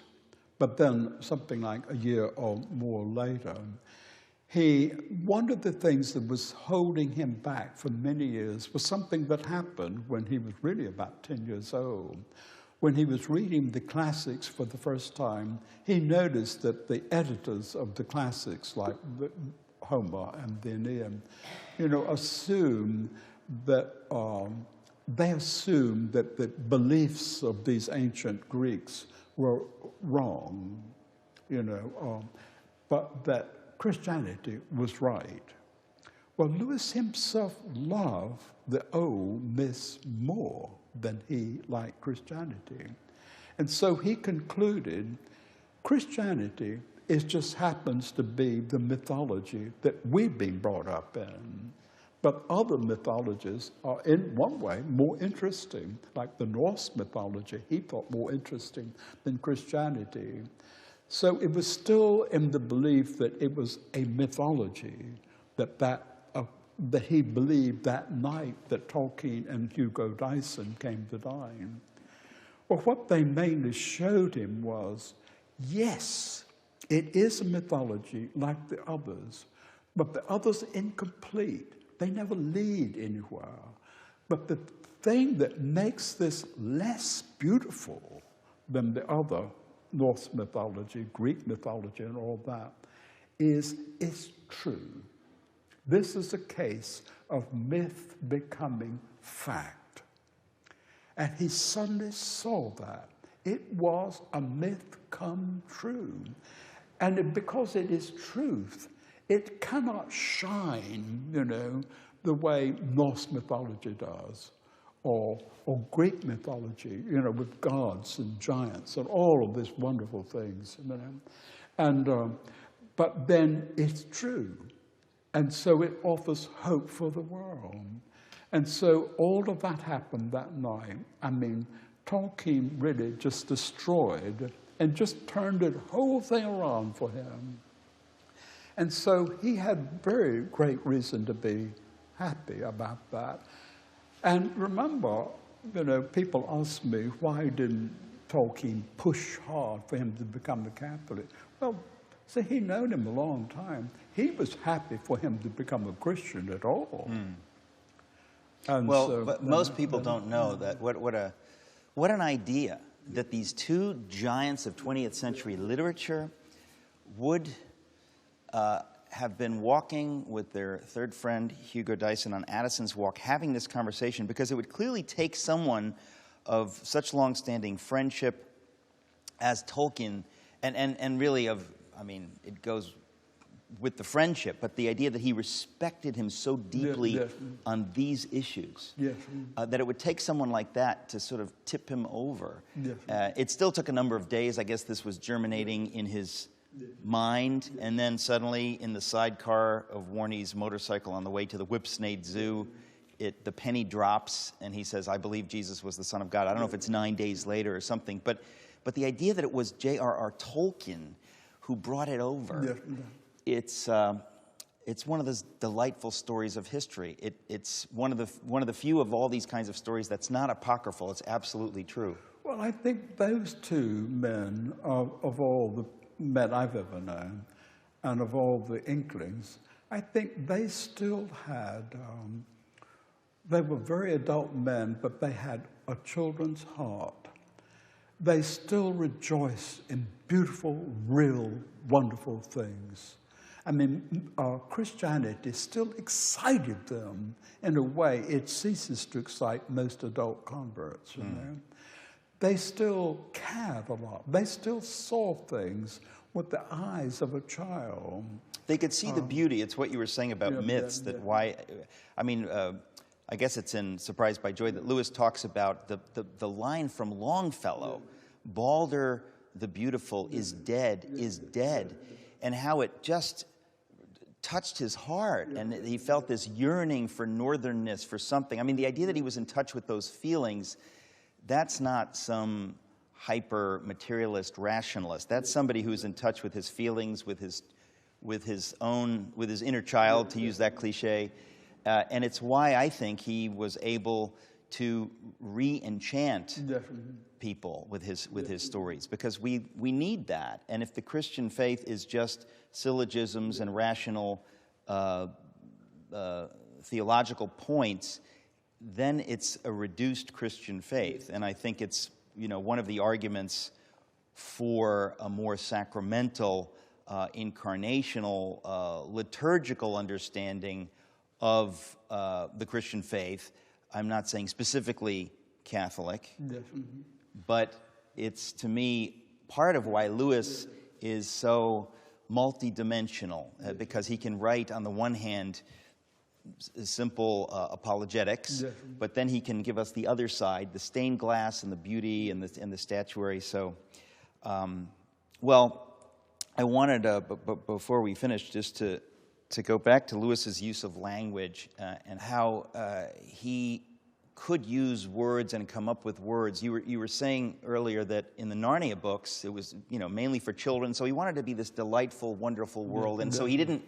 But then something like a year or more later, one of the things that was holding him back for many years was something that happened when he was really about 10 years old. When he was reading the classics for the first time, he noticed that the editors of the classics, like Homer and the Aeneid, assumed that the beliefs of these ancient Greeks were wrong, but that Christianity was right. Well, Lewis himself loved the old myths more than he liked Christianity. And so he concluded Christianity just happens to be the mythology that we've been brought up in. But other mythologies are, in one way, more interesting, like the Norse mythology, he thought more interesting than Christianity. So it was still in the belief that it was a mythology that he believed that night that Tolkien and Hugo Dyson came to dine. Well, what they mainly showed him was, yes, it is a mythology like the others, but the others are incomplete. They never lead anywhere. But the thing that makes this less beautiful than the other Norse mythology, Greek mythology, and all that is it's true. This is a case of myth becoming fact. And he suddenly saw that. It was a myth come true. And because it is truth, it cannot shine, the way Norse mythology does, or Greek mythology, with gods and giants and all of these wonderful things, but then it's true. And so it offers hope for the world. And so all of that happened that night. I mean, Tolkien really just destroyed and just turned the whole thing around for him. And so he had very great reason to be happy about that. And remember, people ask me, why didn't Tolkien push hard for him to become a Catholic? Well, see, he'd known him a long time. He was happy for him to become a Christian at all. And well, so, but most people don't know that. What an idea that these two giants of 20th century literature would have been walking with their third friend, Hugo Dyson, on Addison's Walk, having this conversation, because it would clearly take someone of such long-standing friendship as Tolkien, and really it goes with the friendship, but the idea that he respected him so deeply on these issues, that it would take someone like that to sort of tip him over. It still took a number of days. I guess this was germinating in his mind, and then suddenly in the sidecar of Warney's motorcycle on the way to the Whipsnade Zoo, the penny drops, and he says, "I believe Jesus was the Son of God." I don't know if it's 9 days later or something, but the idea that it was J.R.R. Tolkien who brought it over, it's one of those delightful stories of history. It's one of the few of all these kinds of stories that's not apocryphal. It's absolutely true. Well, I think those two men, of all the men I've ever known, and of all the Inklings, I think they still had, they were very adult men, but they had a children's heart. They still rejoiced in beautiful, real, wonderful things. I mean, Christianity still excited them in a way it ceases to excite most adult converts, They still cared a lot. They still saw things with the eyes of a child. They could see the beauty. It's what you were saying about myths, I guess it's in Surprised by Joy that Lewis talks about the line from Longfellow, "Balder the Beautiful is dead, and how it just touched his heart, and he felt this yearning for northernness, for something. I mean, the idea that he was in touch with those feelings, that's not some hyper-materialist rationalist. That's somebody who's in touch with his feelings, with his inner child, to use that cliche. And it's why I think he was able to re-enchant Definitely. people with his stories, because we need that. And if the Christian faith is just syllogisms and rational theological points, then it's a reduced Christian faith. And I think it's, one of the arguments for a more sacramental, incarnational, liturgical understanding of the Christian faith. I'm not saying specifically Catholic, Definitely. but it's, to me, part of why Lewis is so multidimensional, because he can write, on the one hand, simple apologetics, but then he can give us the other side, the stained glass and the beauty and the statuary. So, well, I wanted, before we finish, just to go back to Lewis's use of language and how he could use words and come up with words. You were saying earlier that in the Nárnia books, it was mainly for children, so he wanted to be this delightful, wonderful world, and so he didn't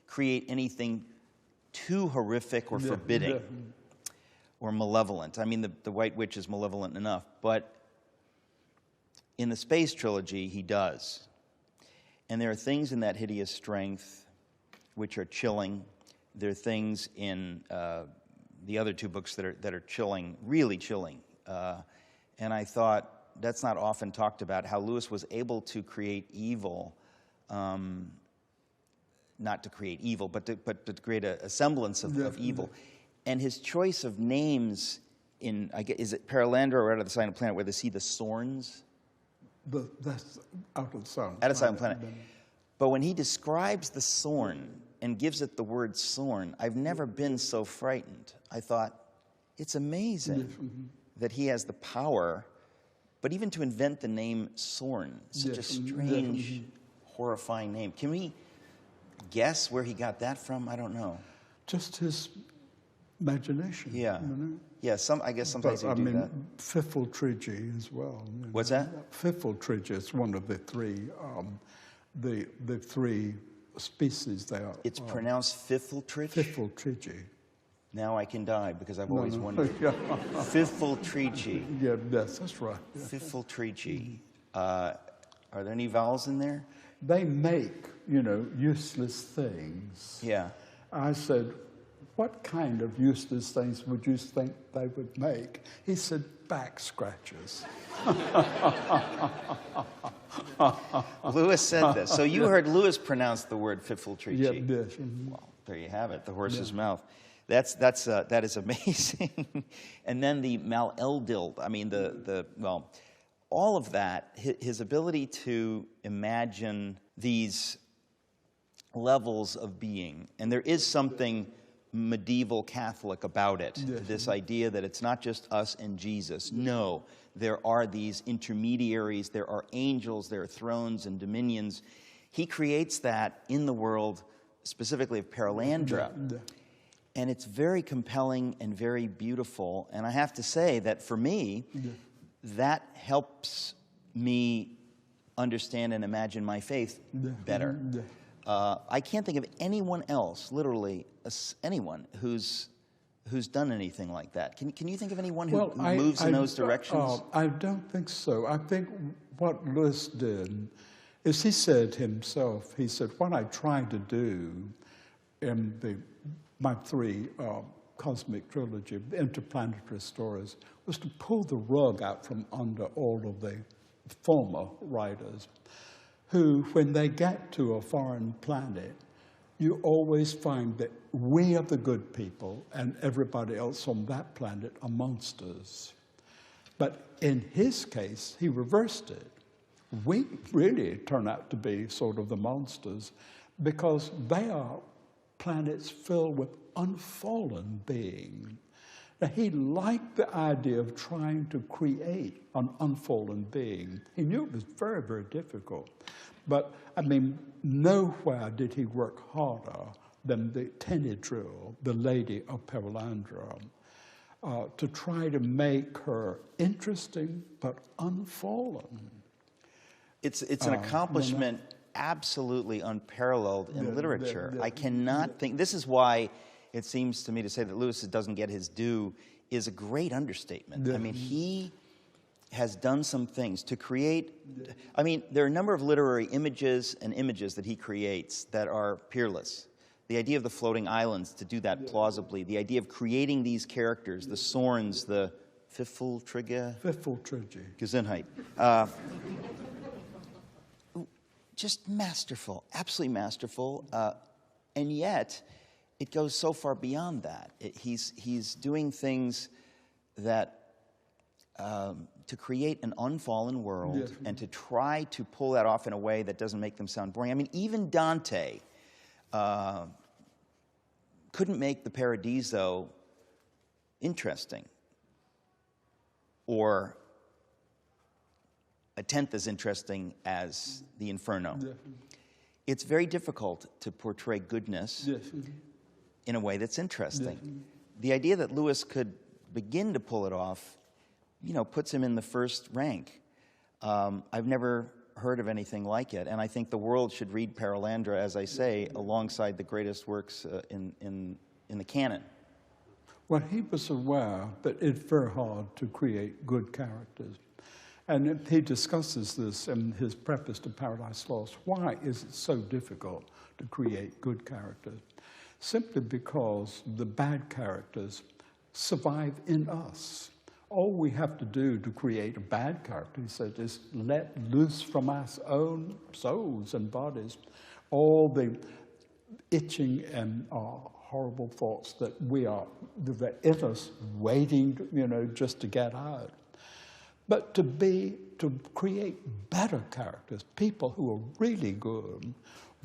create anything too horrific or forbidding or malevolent. I mean, the White Witch is malevolent enough, but in the Space Trilogy, he does. And there are things in that hideous strength which are chilling. There are things in the other two books that are chilling, really chilling. And I thought that's not often talked about, how Lewis was able to create evil, not to create evil, but to create a semblance of evil. And his choice of names in, is it Paralandra or Out of the Silent Planet, where they see the Sorns? That's Out of the Silent Planet. Out of the Silent Planet. But when he describes the Sorn and gives it the word Sorn, I've never been so frightened. I thought, it's amazing that he has the power, but even to invent the name Sorn, such a strange, horrifying name. Can we guess where he got that from? I don't know. Just his imagination. Yeah. Yeah, I guess sometimes you do that. Fifiltrigi as well. What's that? Fifiltrigi is one of the three, the three species there. It's pronounced Fifiltrigi? Fifiltrigi. Now I can die, because I've always wondered. Fifiltrigi. Yeah, yes, that's right. Fifiltrigi. Are there any vowels in there? They make, useless things. Yeah. I said, what kind of useless things would you think they would make? He said, back scratchers. Lewis said this. So you heard Lewis pronounce the word Fifiltrigi. Yeah, yes. Well, there you have it, the horse's mouth. That is amazing. And then the Mal-Eldild, I mean, well, all of that, his ability to imagine these levels of being, and there is something medieval Catholic about it, this idea that it's not just us and Jesus. No, there are these intermediaries, there are angels, there are thrones and dominions. He creates that in the world, specifically of Paralandra. And it's very compelling and very beautiful. And I have to say that for me, that helps me understand and imagine my faith better. I can't think of anyone else, literally anyone, who's done anything like that. Can you think of anyone who moves in those directions? I don't think so. I think what Lewis did is he said himself, he said, what I tried to do in my three cosmic trilogy, interplanetary stories, was to pull the rug out from under all of the former writers who, when they get to a foreign planet, you always find that we are the good people and everybody else on that planet are monsters. But in his case, he reversed it. We really turn out to be sort of the monsters because they are planets filled with unfallen being. Now, he liked the idea of trying to create an unfallen being. He knew it was very, very difficult. But, I mean, nowhere did he work harder than the Tenedril, the lady of Paralandra, to try to make her interesting but unfallen. It's an accomplishment absolutely unparalleled in literature. I cannot think. This is why it seems to me to say that Lewis doesn't get his due is a great understatement. I mean, he has done some things to create. I mean, there are a number of literary images and images that he creates that are peerless. The idea of the floating islands, to do that plausibly, the idea of creating these characters, the Sorns, the Fiffeltrigge, Gesundheit. Just masterful, absolutely masterful, and yet it goes so far beyond that. He's doing things that to create an unfallen world and to try to pull that off in a way that doesn't make them sound boring. I mean, even Dante couldn't make the Paradiso interesting, or a tenth as interesting as the Inferno. It's very difficult to portray goodness in a way that's interesting. The idea that Lewis could begin to pull it off, you know, puts him in the first rank. I've never heard of anything like it, and I think the world should read Paralandra, as I say, alongside the greatest works in the canon. Well, he was aware that it's very hard to create good characters. And he discusses this in his preface to Paradise Lost. Why is it so difficult to create good characters? Simply because the bad characters survive in us. All we have to do to create a bad character, he said, is let loose from our own souls and bodies all the itching and horrible thoughts that that in us waiting, you know, just to get out. But to create better characters, people who are really good,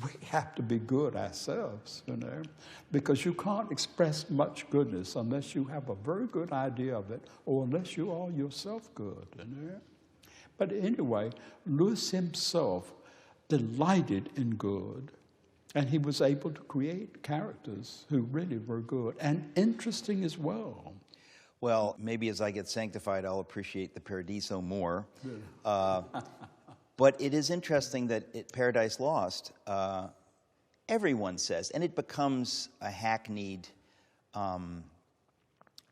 we have to be good ourselves, you know, because you can't express much goodness unless you have a very good idea of it, or unless you are yourself good, you know. But anyway, Lewis himself delighted in good, and he was able to create characters who really were good and interesting as well. Well, maybe as I get sanctified, I'll appreciate the Paradiso more. But it is interesting that at Paradise Lost, everyone says, and it becomes a hackneyed, kind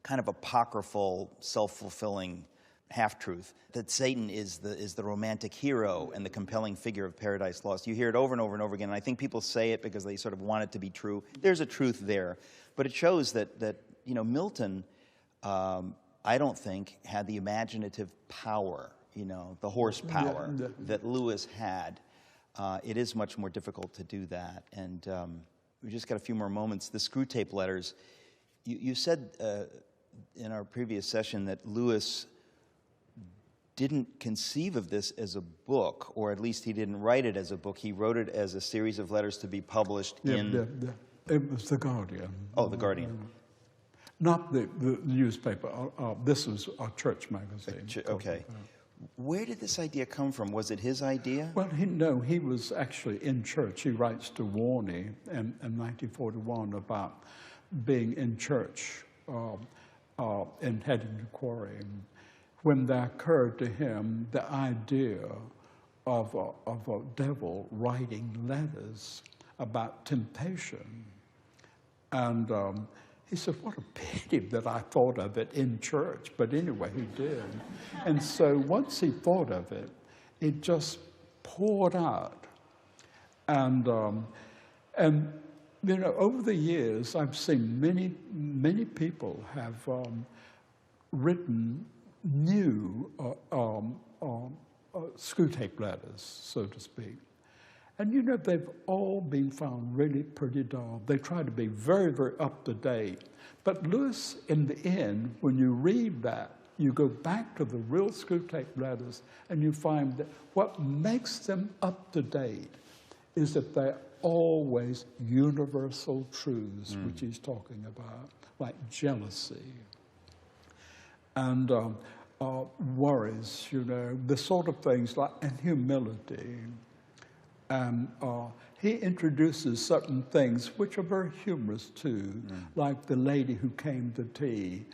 of apocryphal, self-fulfilling half-truth, that Satan is the romantic hero and the compelling figure of Paradise Lost. You hear it over and over and over again, and I think people say it because they sort of want it to be true. There's a truth there, but it shows that you know, Milton, I don't think, had the imaginative power, you know, the horsepower that Lewis had. It is much more difficult to do that. And we just got a few more moments. The Screwtape Letters, you said in our previous session that Lewis didn't conceive of this as a book, or at least he didn't write it as a book. He wrote it as a series of letters to be published in... It was The Guardian. Oh, The Guardian. Not the newspaper. This was a church magazine. Okay. Where did this idea come from? Was it his idea? Well, he was actually in church. He writes to Warney in 1941 about being in church and heading to Quarry. When there occurred to him the idea of a devil writing letters about temptation. And he said, what a pity that I thought of it in church. But anyway, he did. And so once he thought of it, it just poured out. And you know, over the years, I've seen many people have written new Screwtape letters, so to speak. And you know, they've all been found really pretty dull. They try to be very, very up to date. But Lewis, in the end, when you read that, you go back to the real Screwtape letters and you find that what makes them up to date is that they're always universal truths, which he's talking about, like jealousy and worries, you know, the sort of things like, and humility. He introduces certain things which are very humorous too, like the lady who came to tea,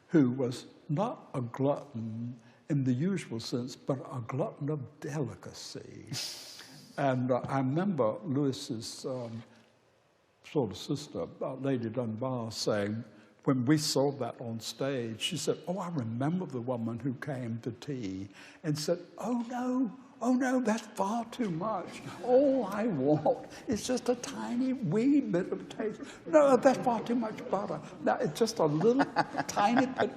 who was not a glutton in the usual sense, but a glutton of delicacy. And I remember Lewis's sort of sister, Lady Dunbar, saying, when we saw that on stage, she said, "Oh, I remember the woman who came to tea and said, oh no, that's far too much. All I want is just a tiny wee bit of taste. No, that's far too much butter. No, it's just a little tiny bit."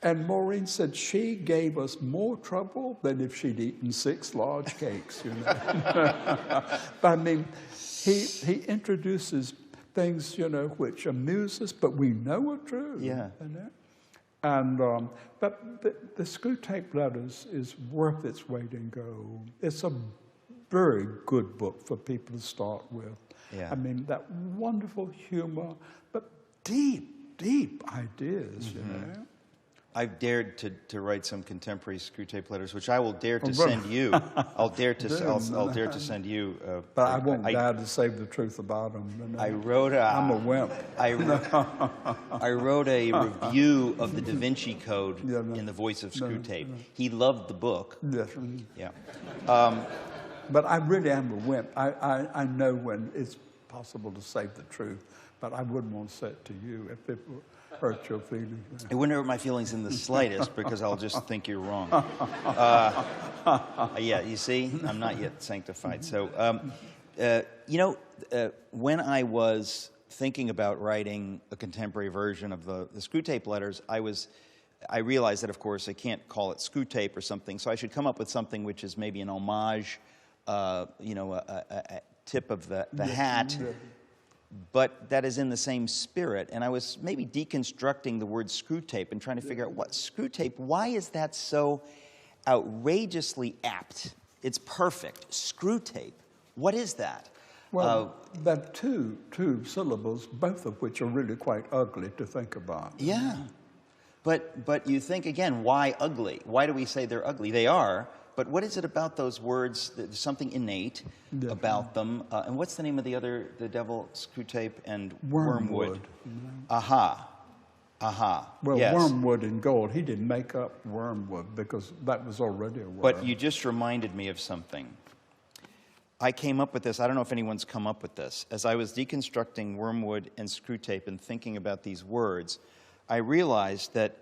And Maureen said she gave us more trouble than if she'd eaten 6 large cakes, you know. But I mean, he introduces things, you know, which amuse us, but we know are true. Yeah. You know? And but the Screwtape Letters is worth its weight in gold. It's a very good book for people to start with. Yeah. I mean, that wonderful humor, but deep, deep ideas, you know. I've dared to write some contemporary Screwtape Letters, which I will dare to send you. I'll dare to send you. But I won't dare to say the truth about them. You know? I wrote a. I'm a wimp. I wrote a review of the Da Vinci Code in the voice of Screwtape. He loved the book. Yes. Yeah. But I really am a wimp. I know when it's possible to say the truth, but I wouldn't want to say it to you if it hurt your feelings. It wouldn't hurt my feelings in the slightest because I'll just think you're wrong. Yeah, you see, I'm not yet sanctified. So, you know, when I was thinking about writing a contemporary version of the Screwtape Letters, I realized that, of course, I can't call it Screwtape or something, so I should come up with something which is maybe an homage, you know, a tip of the hat. But that is in the same spirit. And I was maybe deconstructing the word Screwtape and trying to figure out what Screwtape, why is that so outrageously apt? It's perfect. Screwtape. What is that? Well, there are two syllables, both of which are really quite ugly to think about. Yeah. But you think, again, why ugly? Why do we say they're ugly? They are. But what is it about those words? There's something innate about them. And what's the name of the devil, Screwtape, and Wormwood? Aha. Aha. Well, yes. Wormwood and gold. He didn't make up Wormwood because that was already a word. But you just reminded me of something. I came up with this. I don't know if anyone's come up with this. As I was deconstructing Wormwood and Screwtape and thinking about these words, I realized that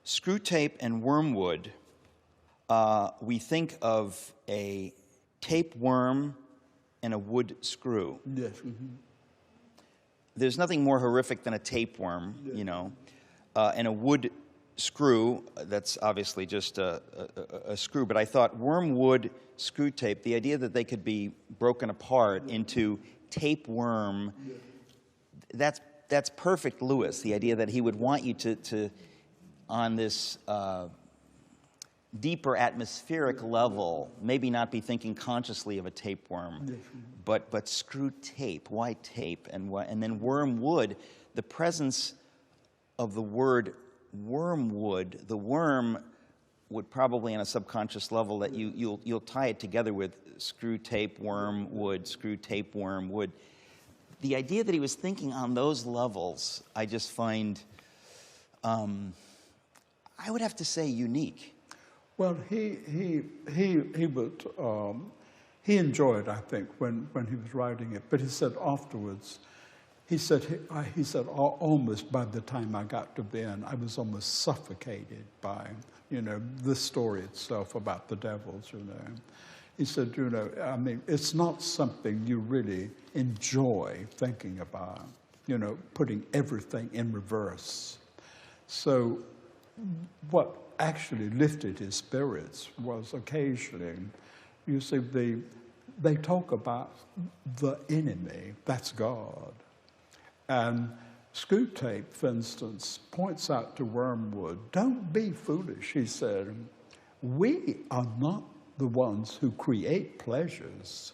Screwtape and Wormwood, we think of a tapeworm and a wood screw. Yes. There's nothing more horrific than a tapeworm, you know, and a wood screw. That's obviously just a screw. But I thought Wormwood, Screwtape, the idea that they could be broken apart into tapeworm, that's perfect Lewis. The idea that he would want you to on this deeper atmospheric level, maybe not be thinking consciously of a tapeworm, but screw tape. Why tape? And then wormwood, the presence of the word wormwood, the worm would probably on a subconscious level that you'll tie it together with screw tape, wormwood, screw tape, wormwood. The idea that he was thinking on those levels, I just find, I would have to say, unique. Well, he enjoyed, I think, when he was writing it. But he said afterwards, he said almost by the time I got to the end, I was almost suffocated by, you know, the story itself about the devils, you know. He said, you know, I mean, it's not something you really enjoy thinking about, you know, putting everything in reverse. So what actually lifted his spirits was occasionally, you see, they talk about the enemy, that's God. And Screwtape, for instance, points out to Wormwood, don't be foolish, he said. We are not the ones who create pleasures.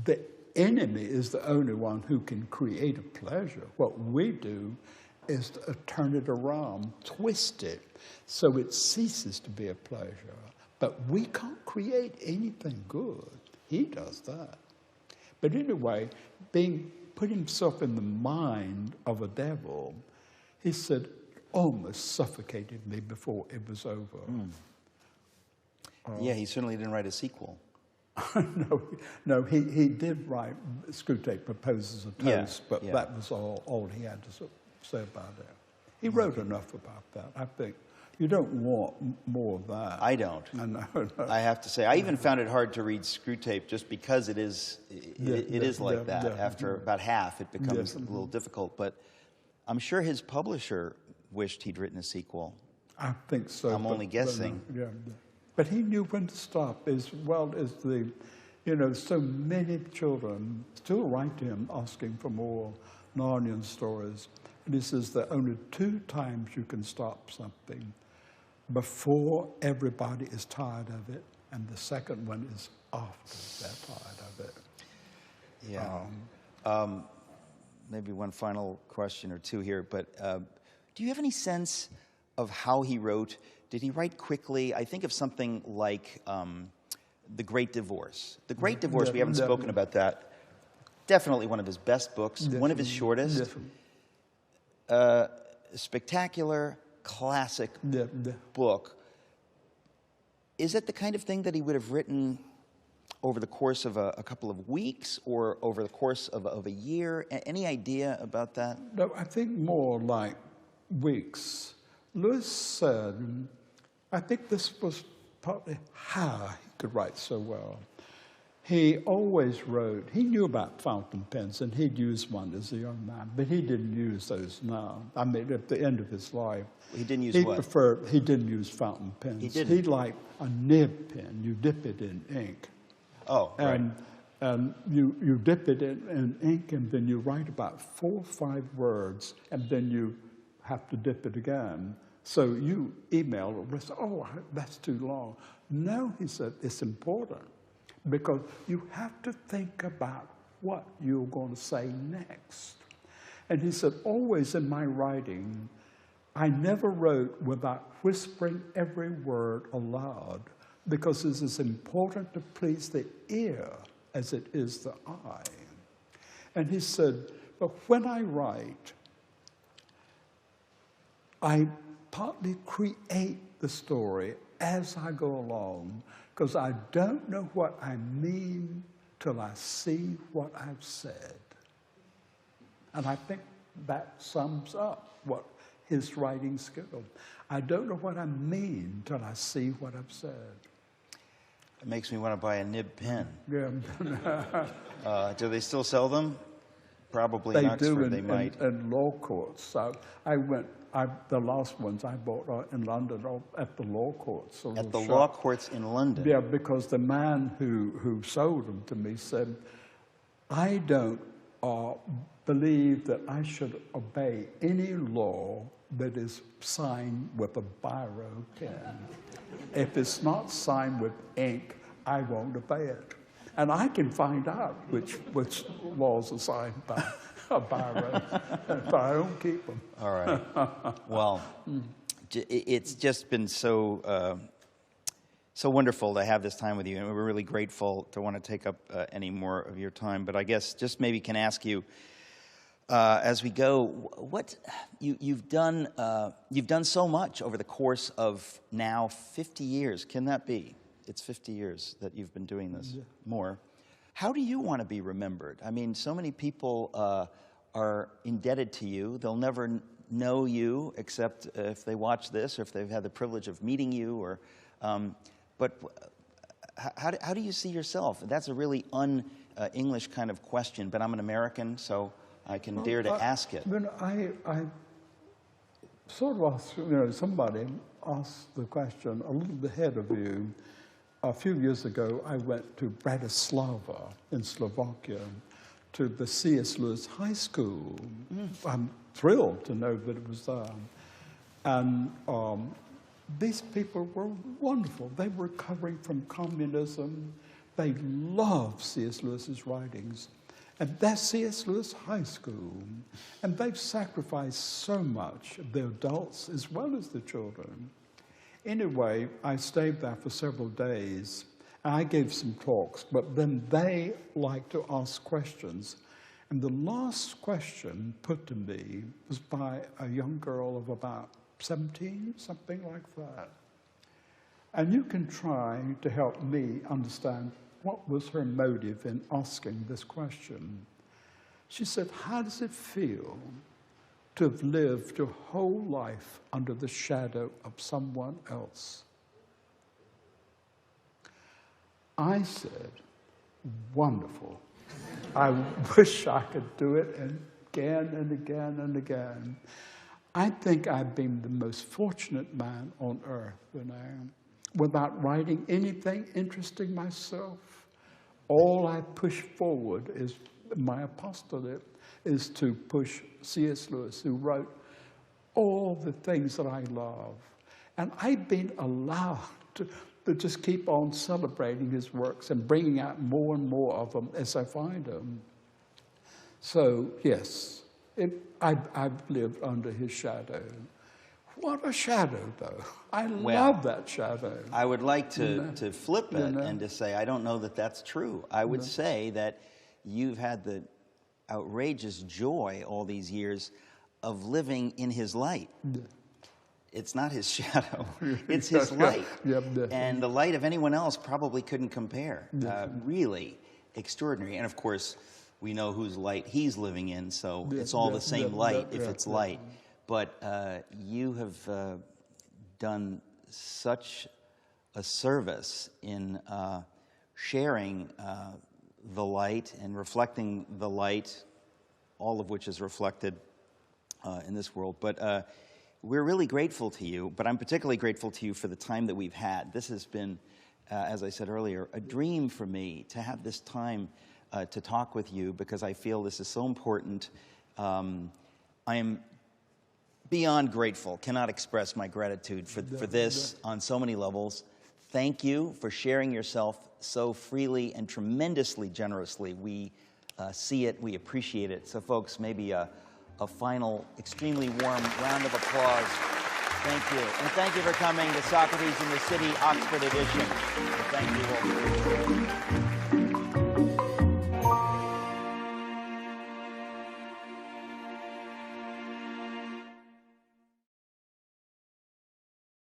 The enemy is the only one who can create a pleasure. What we do is to turn it around, twist it, so it ceases to be a pleasure. But we can't create anything good. He does that. But anyway, put himself in the mind of a devil, he said, almost suffocated me before it was over. Yeah, he certainly didn't write a sequel. No, he did write Screwtape Proposes a Toast, Yeah, but yeah. that was all he had to say about it. He wrote enough about that, I think. You don't want more of that. I don't. No. I have to say, I even found it hard to read Screwtape just because it is like that. After about half, it becomes a little difficult. But I'm sure his publisher wished he'd written a sequel. I think so. I'm only guessing. But he knew when to stop, as well as so many children still write to him asking for more Narnian stories. And he says there are only 2 times you can stop something: before everybody is tired of it, and the second one is after they're tired of it. Yeah. Maybe one final question or two here, but do you have any sense of how he wrote? Did he write quickly? I think of something like The Great Divorce. The Great Divorce, we haven't spoken about that. Definitely one of his best books, one of his shortest. Spectacular, classic book. Is it the kind of thing that he would have written over the course of a couple of weeks or over the course of a year? Any idea about that? No, I think more like weeks. Lewis said, I think this was partly how he could write so well. He always wrote, he knew about fountain pens, and he'd used one as a young man, but he didn't use those now. I mean, at the end of his life. He didn't use what? He didn't use fountain pens. He didn't? He liked a nib pen. You dip it in ink. Oh, right. And you dip it in ink, and then you write about 4 or 5 words, and then you have to dip it again. So you email or say, oh, that's too long. No, he said, it's important, because you have to think about what you're going to say next. And he said, always in my writing, I never wrote without whispering every word aloud, because it's as important to please the ear as it is the eye. And he said, but when I write, I partly create the story as I go along, because I don't know what I mean till I see what I've said. And I think that sums up what his writing skill. I don't know what I mean till I see what I've said. It makes me want to buy a nib pen. Yeah. Do they still sell them? Probably They in Oxford, do they might. in law courts. So the last ones I bought in London at the law courts. At the law courts in London? Yeah, because the man who sold them to me said, I don't believe that I should obey any law that is signed with a biro pen. If it's not signed with ink, I won't obey it. And I can find out which laws are signed by a biro, but I don't keep them. All right. Well, it's just been so wonderful to have this time with you, and we're really grateful to want to take up any more of your time. But I guess just maybe can ask you, as we go, what you've done so much over the course of now 50 years. Can that be? It's 50 years that you've been doing this. More. How do you want to be remembered? I mean, so many people are indebted to you. They'll never know you except if they watch this or if they've had the privilege of meeting you. Or, but how do you see yourself? That's a really un-English kind of question, but I'm an American, so I can dare to ask it. I sort of asked, somebody asked the question a little bit ahead of you. A few years ago, I went to Bratislava in Slovakia to the C.S. Lewis High School. I'm thrilled to know that it was there. And these people were wonderful. They were recovering from communism. They loved C.S. Lewis's writings. And that's C.S. Lewis High School. And they've sacrificed so much, the adults as well as the children. Anyway, I stayed there for several days. I gave some talks, but then they like to ask questions. And the last question put to me was by a young girl of about 17, something like that. And you can try to help me understand what was her motive in asking this question. She said, how does it feel to have lived your whole life under the shadow of someone else? I said, wonderful. I wish I could do it again and again and again. I think I've been the most fortunate man on earth, without writing anything interesting myself. All I push forward is my apostolate is to push C.S. Lewis, who wrote all the things that I love. And I've been allowed to just keep on celebrating his works and bringing out more and more of them as I find them. So, yes, I've lived under his shadow. What a shadow, though. I love that shadow. I would like to flip it and to say, I don't know that that's true. I would say that you've had the outrageous joy all these years of living in his light. It's not his shadow. It's his light. And the light of anyone else probably couldn't compare. Really extraordinary. And of course, we know whose light he's living in, so it's all the same light if it's light. But you have done such a service in sharing the light and reflecting the light, all of which is reflected in this world. But we're really grateful to you, but I'm particularly grateful to you for the time that we've had. This has been, as I said earlier, a dream for me to have this time to talk with you, because I feel this is so important. I am beyond grateful, cannot express my gratitude for this on so many levels. Thank you for sharing yourself so freely and tremendously generously. We see it, we appreciate it. So folks, maybe a final, extremely warm round of applause. Thank you. And thank you for coming to Socrates in the City, Oxford edition. Thank you all.